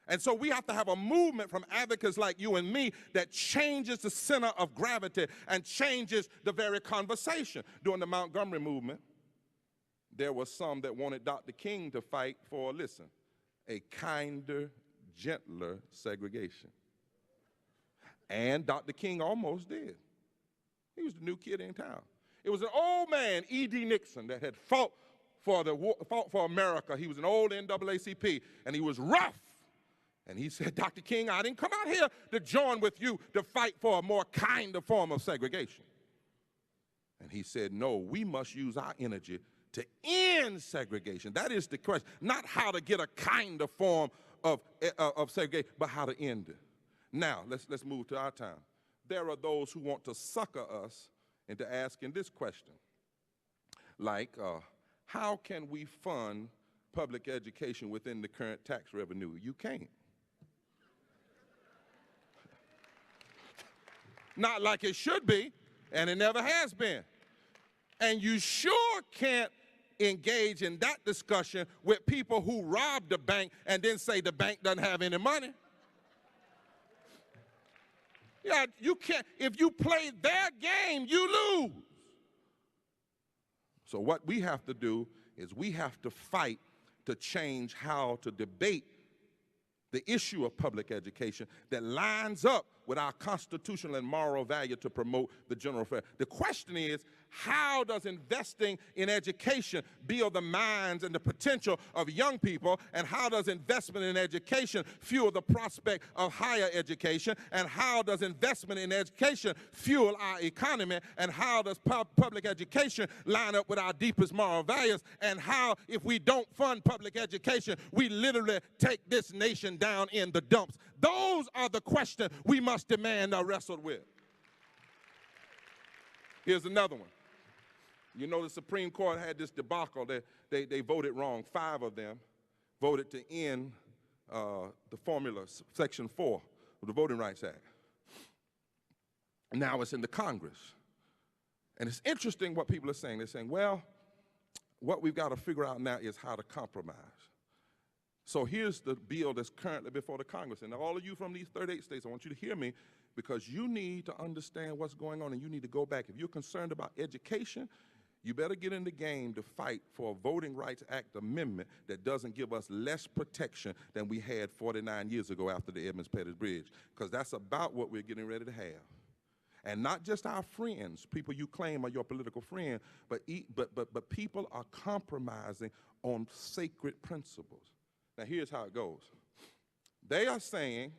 And so we have to have a movement from advocates like you and me that changes the center of gravity and changes the very conversation. During the Montgomery movement, there were some that wanted Dr. King to fight for, listen, a kinder, gentler segregation. And Dr. King almost did. He was the new kid in town. It was an old man, E.D. Nixon, that had fought for America. He was an old NAACP, and he was rough. And he said, Dr. King, I didn't come out here to join with you to fight for a more kinder form of segregation. And he said, no, we must use our energy to end segregation. That is the question. Not how to get a kinder form of segregation, but how to end it. Now, let's move to our time. There are those who want to sucker us into asking this question, like, how can we fund public education within the current tax revenue? You can't. Not like it should be, and it never has been. And you sure can't engage in that discussion with people who robbed the bank and then say the bank doesn't have any money. Yeah, you can't. If you play their game, you lose. So what we have to do is we have to fight to change how to debate the issue of public education that lines up with our constitutional and moral value to promote the general fair. The question is, how does investing in education build the minds and the potential of young people, and how does investment in education fuel the prospect of higher education, and how does investment in education fuel our economy, and how does public education line up with our deepest moral values, and how, if we don't fund public education, we literally take this nation down in the dumps. Those are the questions we must demand are wrestled with. Here's another one. You know, the Supreme Court had this debacle. They voted wrong. 5 of them voted to end the formula, Section 4 of the Voting Rights Act. Now it's in the Congress. And it's interesting what people are saying. They're saying, well, what we've got to figure out now is how to compromise. So here's the bill that's currently before the Congress. And all of you from these 38 states, I want you to hear me, because you need to understand what's going on, and you need to go back. If you're concerned about education, you better get in the game to fight for a Voting Rights Act amendment that doesn't give us less protection than we had 49 years ago after the Edmunds-Pettus Bridge, because that's about what we're getting ready to have. And not just our friends, people you claim are your political friend, but people are compromising on sacred principles. Now, here's how it goes. They are saying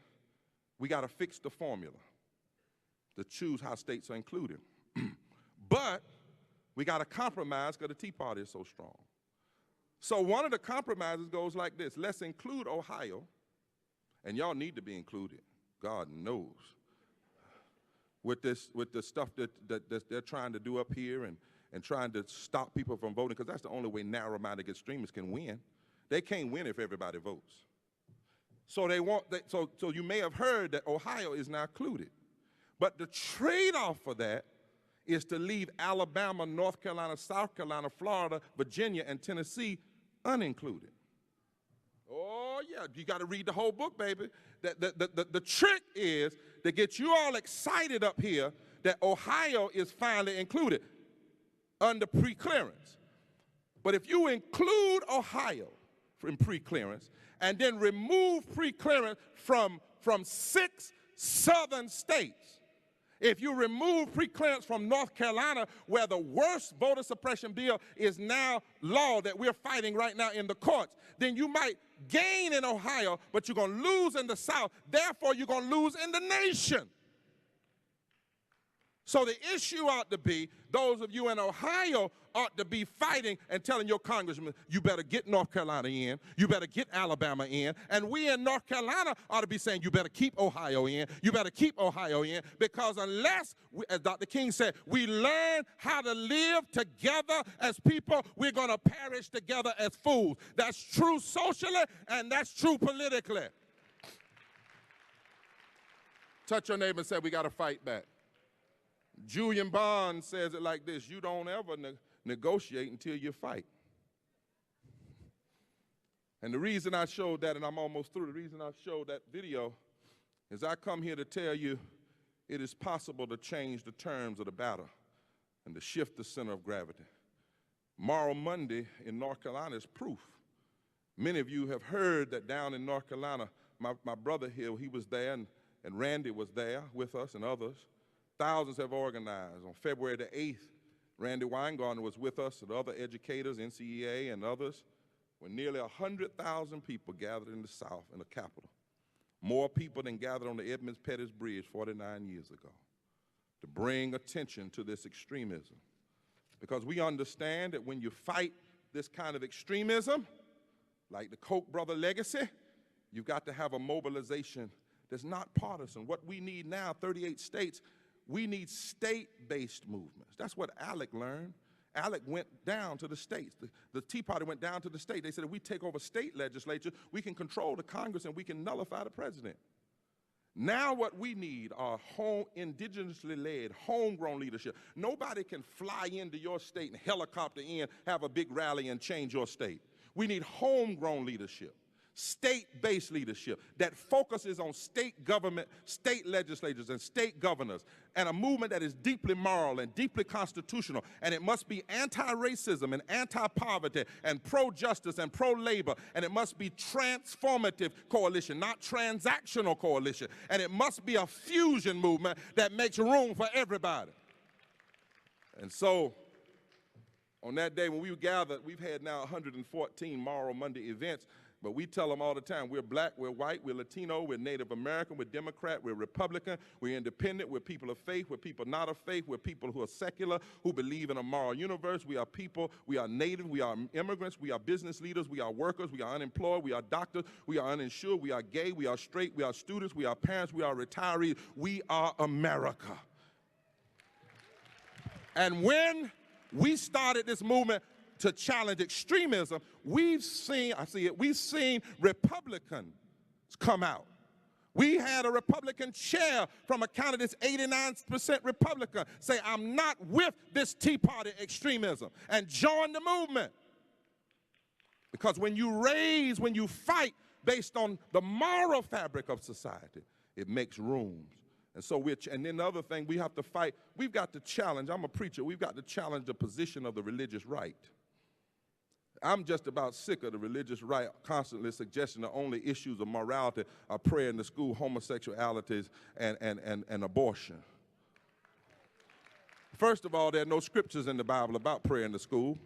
we got to fix the formula to choose how states are included. But we got to compromise because the Tea Party is so strong. So one of the compromises goes like this. Let's include Ohio, and y'all need to be included, God knows, with the stuff that they're trying to do up here and trying to stop people from voting, because that's the only way narrow-minded extremists can win. They can't win if everybody votes. So so you may have heard that Ohio is now included. But the trade-off for that is to leave Alabama, North Carolina, South Carolina, Florida, Virginia, and Tennessee unincluded. Oh, yeah, you got to read the whole book, baby. The trick is to get you all excited up here that Ohio is finally included under pre-clearance. But if you include Ohio in pre-clearance and then remove pre-clearance from 6 southern states, if you remove pre-clearance from North Carolina, where the worst voter suppression bill is now law that we're fighting right now in the courts, then you might gain in Ohio, but you're going to lose in the South. Therefore, you're going to lose in the nation. So the issue ought to be, those of you in Ohio ought to be fighting and telling your congressman, you better get North Carolina in, you better get Alabama in, and we in North Carolina ought to be saying, you better keep Ohio in, you better keep Ohio in, because unless, as Dr. King said, we learn how to live together as people, we're going to perish together as fools. That's true socially, and that's true politically. Touch your neighbor and say, we got to fight back. Julian Bond says it like this: you don't ever negotiate until you fight. And the reason I showed that, and I'm almost through, the reason I showed that video is I come here to tell you it is possible to change the terms of the battle and to shift the center of gravity. Tomorrow, Monday, in North Carolina is proof. Many of you have heard that down in North Carolina, my brother here, he was there, and Randy was there with us and others. Thousands have organized. On February the 8th, Randy Weingarten was with us and other educators, NCEA and others, when nearly 100,000 people gathered in the South, in the capital. More people than gathered on the Edmonds-Pettus Bridge 49 years ago, to bring attention to this extremism. Because we understand that when you fight this kind of extremism, like the Koch brother legacy, you've got to have a mobilization that's not partisan. What we need now, 38 states, we need state-based movements. That's what ALEC learned. ALEC went down to the states. The Tea Party went down to the state. They said if we take over state legislature, we can control the Congress and we can nullify the president. Now what we need are indigenously led, homegrown leadership. Nobody can fly into your state and helicopter in, have a big rally and change your state. We need homegrown leadership, state-based leadership that focuses on state government, state legislatures, and state governors, and a movement that is deeply moral and deeply constitutional, and it must be anti-racism and anti-poverty and pro-justice and pro-labor, and it must be transformative coalition, not transactional coalition, and it must be a fusion movement that makes room for everybody. And so, on that day when we gathered, we've had now 114 Moral Monday events. But we tell them all the time, we're black, we're white, we're Latino, we're Native American, we're Democrat, we're Republican, we're independent, we're people of faith, we're people not of faith, we're people who are secular, who believe in a moral universe, we are people, we are Native, we are immigrants, we are business leaders, we are workers, we are unemployed, we are doctors, we are uninsured, we are gay, we are straight, we are students, we are parents, we are retirees, we are America. And when we started this movement to challenge extremism, we've seen Republicans come out. We had a Republican chair from a county that's 89% Republican say, I'm not with this Tea Party extremism, and join the movement. Because when you fight based on the moral fabric of society, it makes room. And so and then the other thing we have to fight, we've got to challenge, I'm a preacher, we've got to challenge the position of the religious right. I'm just about sick of the religious right constantly suggesting the only issues of morality are prayer in the school, homosexualities, and abortion. First of all, there are no scriptures in the Bible about prayer in the school.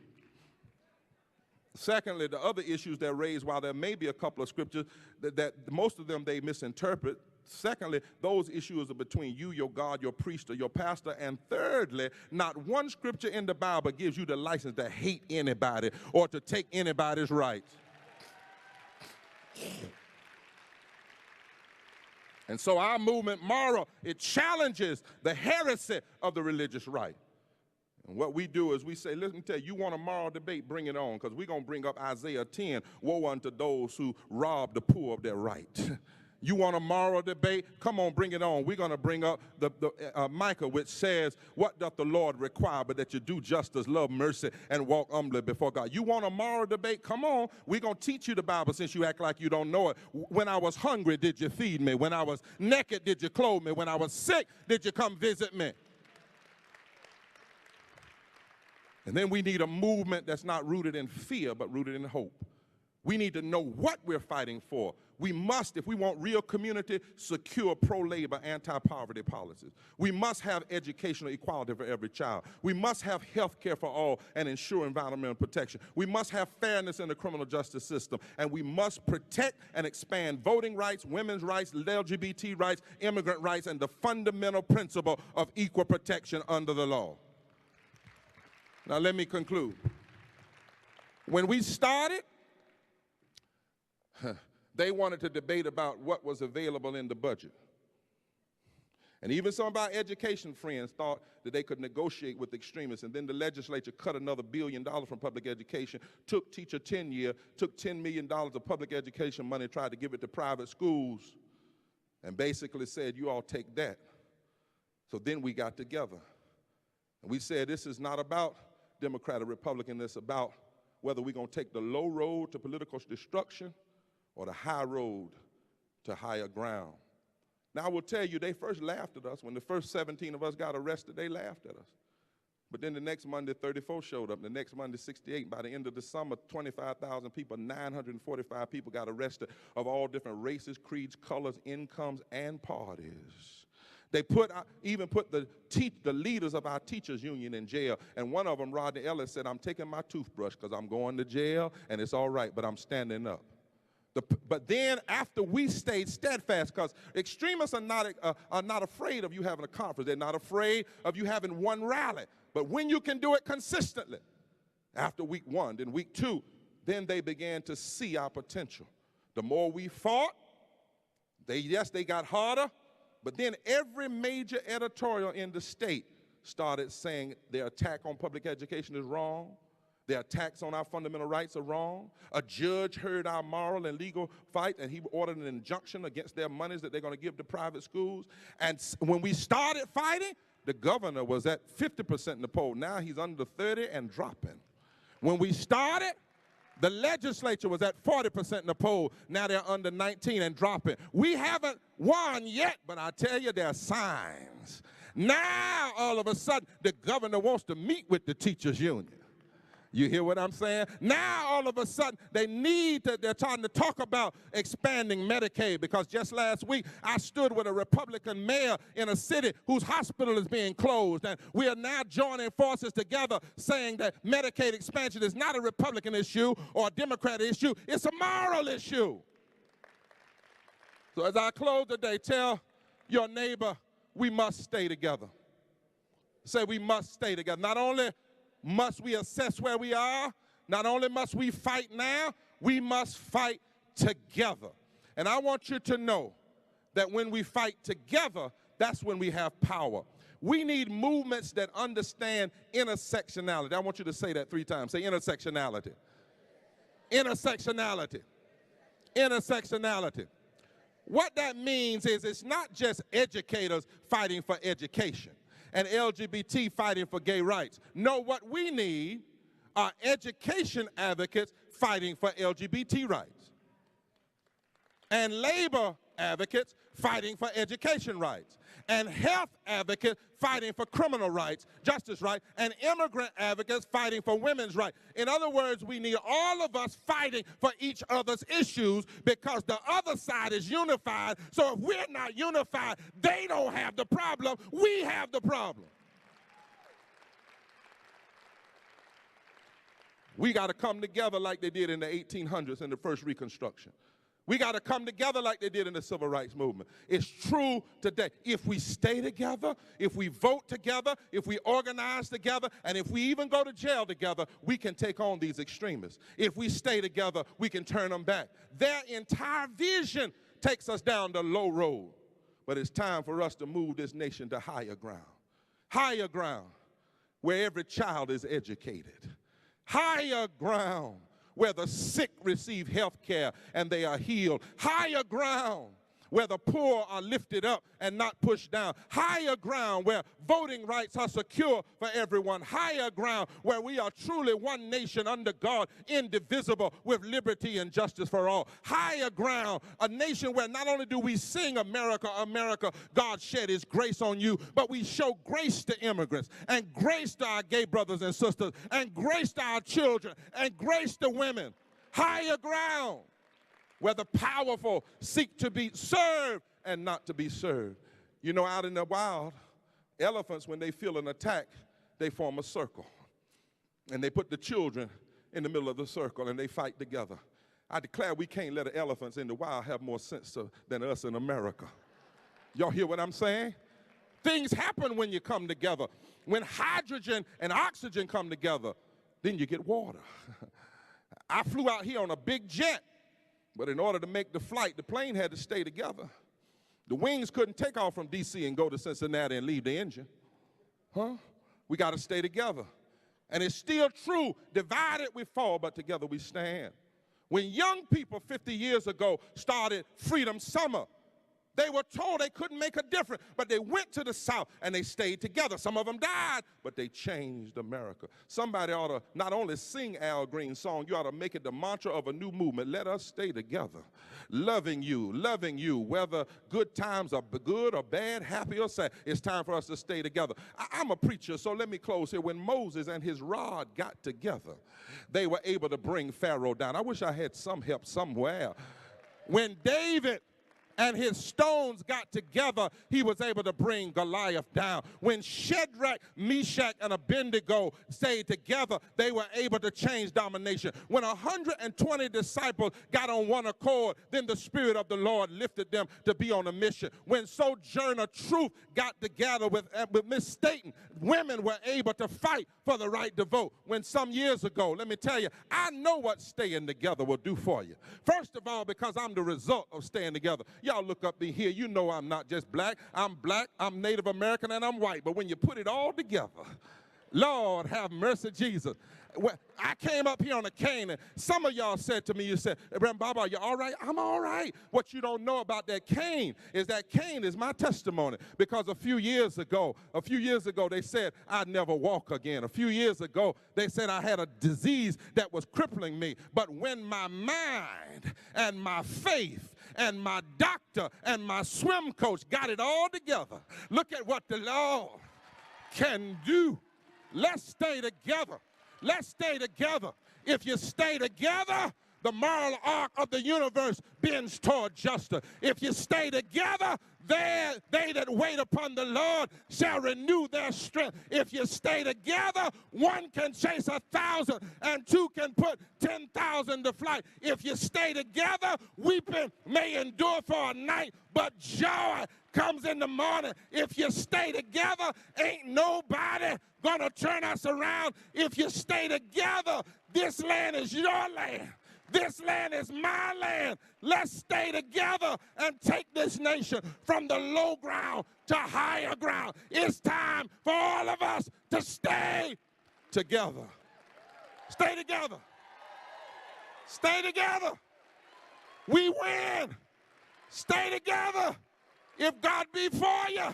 Secondly, the other issues that are raised, while there may be a couple of scriptures, that most of them they misinterpret. Secondly, those issues are between you, your God, your priest, or your pastor. And thirdly, not one scripture in the Bible gives you the license to hate anybody or to take anybody's rights. And so our movement, moral, it challenges the heresy of the religious right. And what we do is we say, let me tell you, you want a moral debate, bring it on, because we're going to bring up Isaiah 10, woe unto those who rob the poor of their right. You want a moral debate? Come on, bring it on. We're going to bring up Micah, which says, what doth the Lord require but that you do justice, love mercy, and walk humbly before God? You want a moral debate? Come on. We're going to teach you the Bible since you act like you don't know it. When I was hungry, did you feed me? When I was naked, did you clothe me? When I was sick, did you come visit me? And then we need a movement that's not rooted in fear, but rooted in hope. We need to know what we're fighting for. We must, if we want real community, secure pro-labor, anti-poverty policies. We must have educational equality for every child. We must have health care for all and ensure environmental protection. We must have fairness in the criminal justice system. And we must protect and expand voting rights, women's rights, LGBT rights, immigrant rights, and the fundamental principle of equal protection under the law. Now let me conclude. When we started, they wanted to debate about what was available in the budget. And even some of our education friends thought that they could negotiate with extremists, and then the legislature cut another $1 billion from public education, took teacher tenure, took $10 million of public education money, tried to give it to private schools, and basically said, you all take that. So then we got together. And we said, this is not about Democrat or Republican, it's about whether we're going to take the low road to political destruction or the high road to higher ground. Now, I will tell you, they first laughed at us. When the first 17 of us got arrested, they laughed at us. But then the next Monday, 34 showed up. The next Monday, 68. By the end of the summer, 25,000 people, 945 people got arrested of all different races, creeds, colors, incomes, and parties. They even put the leaders of our teachers union in jail. And one of them, Rodney Ellis, said, I'm taking my toothbrush because I'm going to jail, and it's all right, but I'm standing up. But then after we stayed steadfast, because extremists are not afraid of you having a conference. They're not afraid of you having one rally. But when you can do it consistently, after week 1, then week 2, then they began to see our potential. The more we fought, they got harder, but then every major editorial in the state started saying their attack on public education is wrong. Their attacks on our fundamental rights are wrong. A judge heard our moral and legal fight, and he ordered an injunction against their monies that they're going to give to private schools. And when we started fighting, the governor was at 50% in the poll. Now he's under 30 and dropping. When we started, the legislature was at 40% in the poll. Now they're under 19 and dropping. We haven't won yet, but I tell you, there are signs. Now, all of a sudden, the governor wants to meet with the teachers union. You hear what I'm saying? Now, all of a sudden, they're trying to talk about expanding Medicaid, because just last week, I stood with a Republican mayor in a city whose hospital is being closed, and we are now joining forces together saying that Medicaid expansion is not a Republican issue or a Democrat issue, it's a moral issue. So as I close today, tell your neighbor, we must stay together. Say we must stay together. Not only must we assess where we are, not only must we fight now, we must fight together. And I want you to know that when we fight together, that's when we have power. We need movements that understand intersectionality. I want you to say that 3 times. Say intersectionality. Intersectionality. Intersectionality. What that means is it's not just educators fighting for education and LGBT fighting for gay rights. No, what we need are education advocates fighting for LGBT rights, and labor advocates fighting for education rights, and health advocates fighting for criminal rights, justice rights, and immigrant advocates fighting for women's rights. In other words, we need all of us fighting for each other's issues, because the other side is unified. So if we're not unified, they don't have the problem, we have the problem. We got to come together like they did in the 1800s in the first Reconstruction. We got to come together like they did in the Civil Rights Movement. It's true today. If we stay together, if we vote together, if we organize together, and if we even go to jail together, we can take on these extremists. If we stay together, we can turn them back. Their entire vision takes us down the low road. But it's time for us to move this nation to higher ground, where every child is educated, higher ground, where the sick receive health care and they are healed, higher ground where the poor are lifted up and not pushed down, higher ground where voting rights are secure for everyone, higher ground where we are truly one nation under God, indivisible, with liberty and justice for all, higher ground, a nation where not only do we sing America, America, God shed his grace on you, but we show grace to immigrants and grace to our gay brothers and sisters and grace to our children and grace to women. Higher ground. where the powerful seek to be served and not to be served. You know, out in the wild, elephants, when they feel an attack, they form a circle. And they put the children in the middle of the circle and they fight together. I declare we can't let the elephants in the wild have more sense than us in America. Y'all hear what I'm saying? Things happen when you come together. When hydrogen and oxygen come together, then you get water. I flew out here on a big jet, but in order to make the flight, the plane had to stay together. The wings couldn't take off from D.C. and go to Cincinnati and leave the engine. We got to stay together. And it's still true, divided we fall, but together we stand. When young people 50 years ago started Freedom Summer, they were told they couldn't make a difference, but they went to the South and they stayed together. Some of them died, but they changed America. Somebody ought to not only sing Al Green's song, you ought to make it the mantra of a new movement. Let us stay together. Loving you, whether good times are good or bad, happy or sad. It's time for us to stay together. I'm a preacher, so let me close here. When Moses and his rod got together, they were able to bring Pharaoh down. I wish I had some help somewhere. When David and his stones got together, he was able to bring Goliath down. When Shadrach, Meshach, and Abednego stayed together, they were able to change domination. When 120 disciples got on one accord, then the Spirit of the Lord lifted them to be on a mission. When Sojourner Truth got together with Miss Staten, women were able to fight for the right to vote. When some years ago, let me tell you, I know what staying together will do for you. First of all, because I'm the result of staying together. Y'all look up in here, you know I'm not just black, I'm Native American, and I'm white. But when you put it all together, Lord have mercy, Jesus. When I came up here on a cane, and some of y'all said to me, you said, Reverend Barber, are you all right? I'm all right. What you don't know about that cane is my testimony. Because a few years ago, they said I'd never walk again. A few years ago, they said I had a disease that was crippling me. But when my mind and my faith and my doctor and my swim coach got it all together, look at what the Lord can do. Let's stay together. Let's stay together. If you stay together, the moral arc of the universe bends toward justice. If you stay together, they that wait upon the Lord shall renew their strength. If you stay together, one can chase 1,000 and two can put 10,000 to flight. If you stay together, weeping may endure for a night, but joy comes in the morning. If you stay together, ain't nobody gonna turn us around. If you stay together, this land is your land. This land is my land. Let's stay together and take this nation from the low ground to higher ground. It's time for all of us to stay together. Stay together. Stay together. We win. Stay together. If God be for you,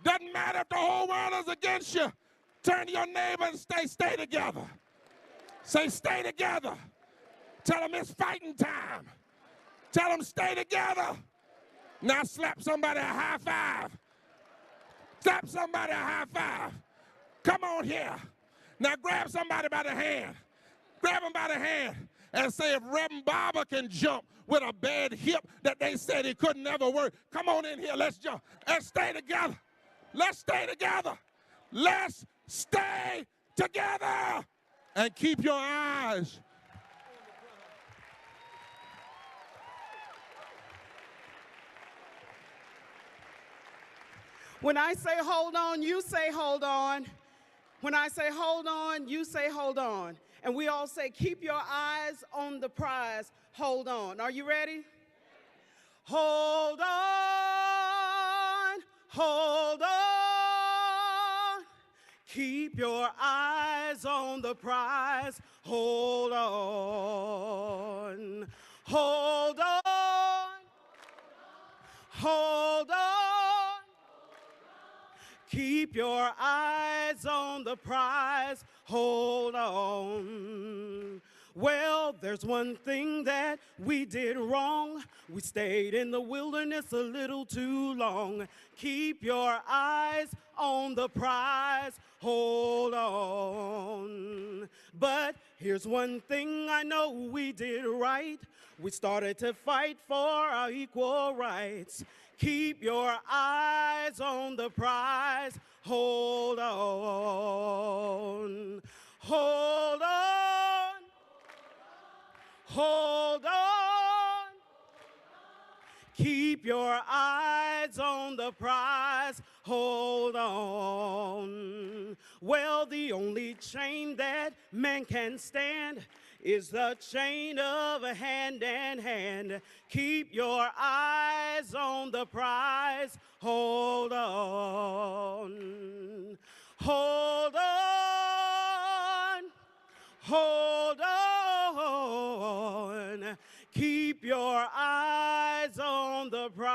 doesn't matter if the whole world is against you. Turn to your neighbor and stay together. Say, stay together. Tell them it's fighting time. Tell them stay together. Now slap somebody a high five. Slap somebody a high five. Come on here. Now grab somebody by the hand. Grab them by the hand and say, if Reverend Barber can jump with a bad hip that they said he could never work, come on in here, let's jump. Let's stay together. Let's stay together. Let's stay together. And keep your eyes. When I say hold on, you say hold on. When I say hold on, you say hold on. And we all say keep your eyes on the prize, hold on. Are you ready? Hold on, hold on. Keep your eyes on the prize, hold on. Hold on, hold on. Keep your eyes on the prize, hold on. Well, there's one thing that we did wrong. We stayed in the wilderness a little too long. Keep your eyes on the prize. Hold on. But here's one thing I know we did right. We started to fight for our equal rights. Keep your eyes on the prize. Hold on. Hold on. Hold on. Keep your eyes on the prize. Hold on. Well, the only chain that man can stand is the chain of a hand in hand. Keep your eyes on the prize. Hold on. Hold on. Hold on. Keep your eyes on the prize.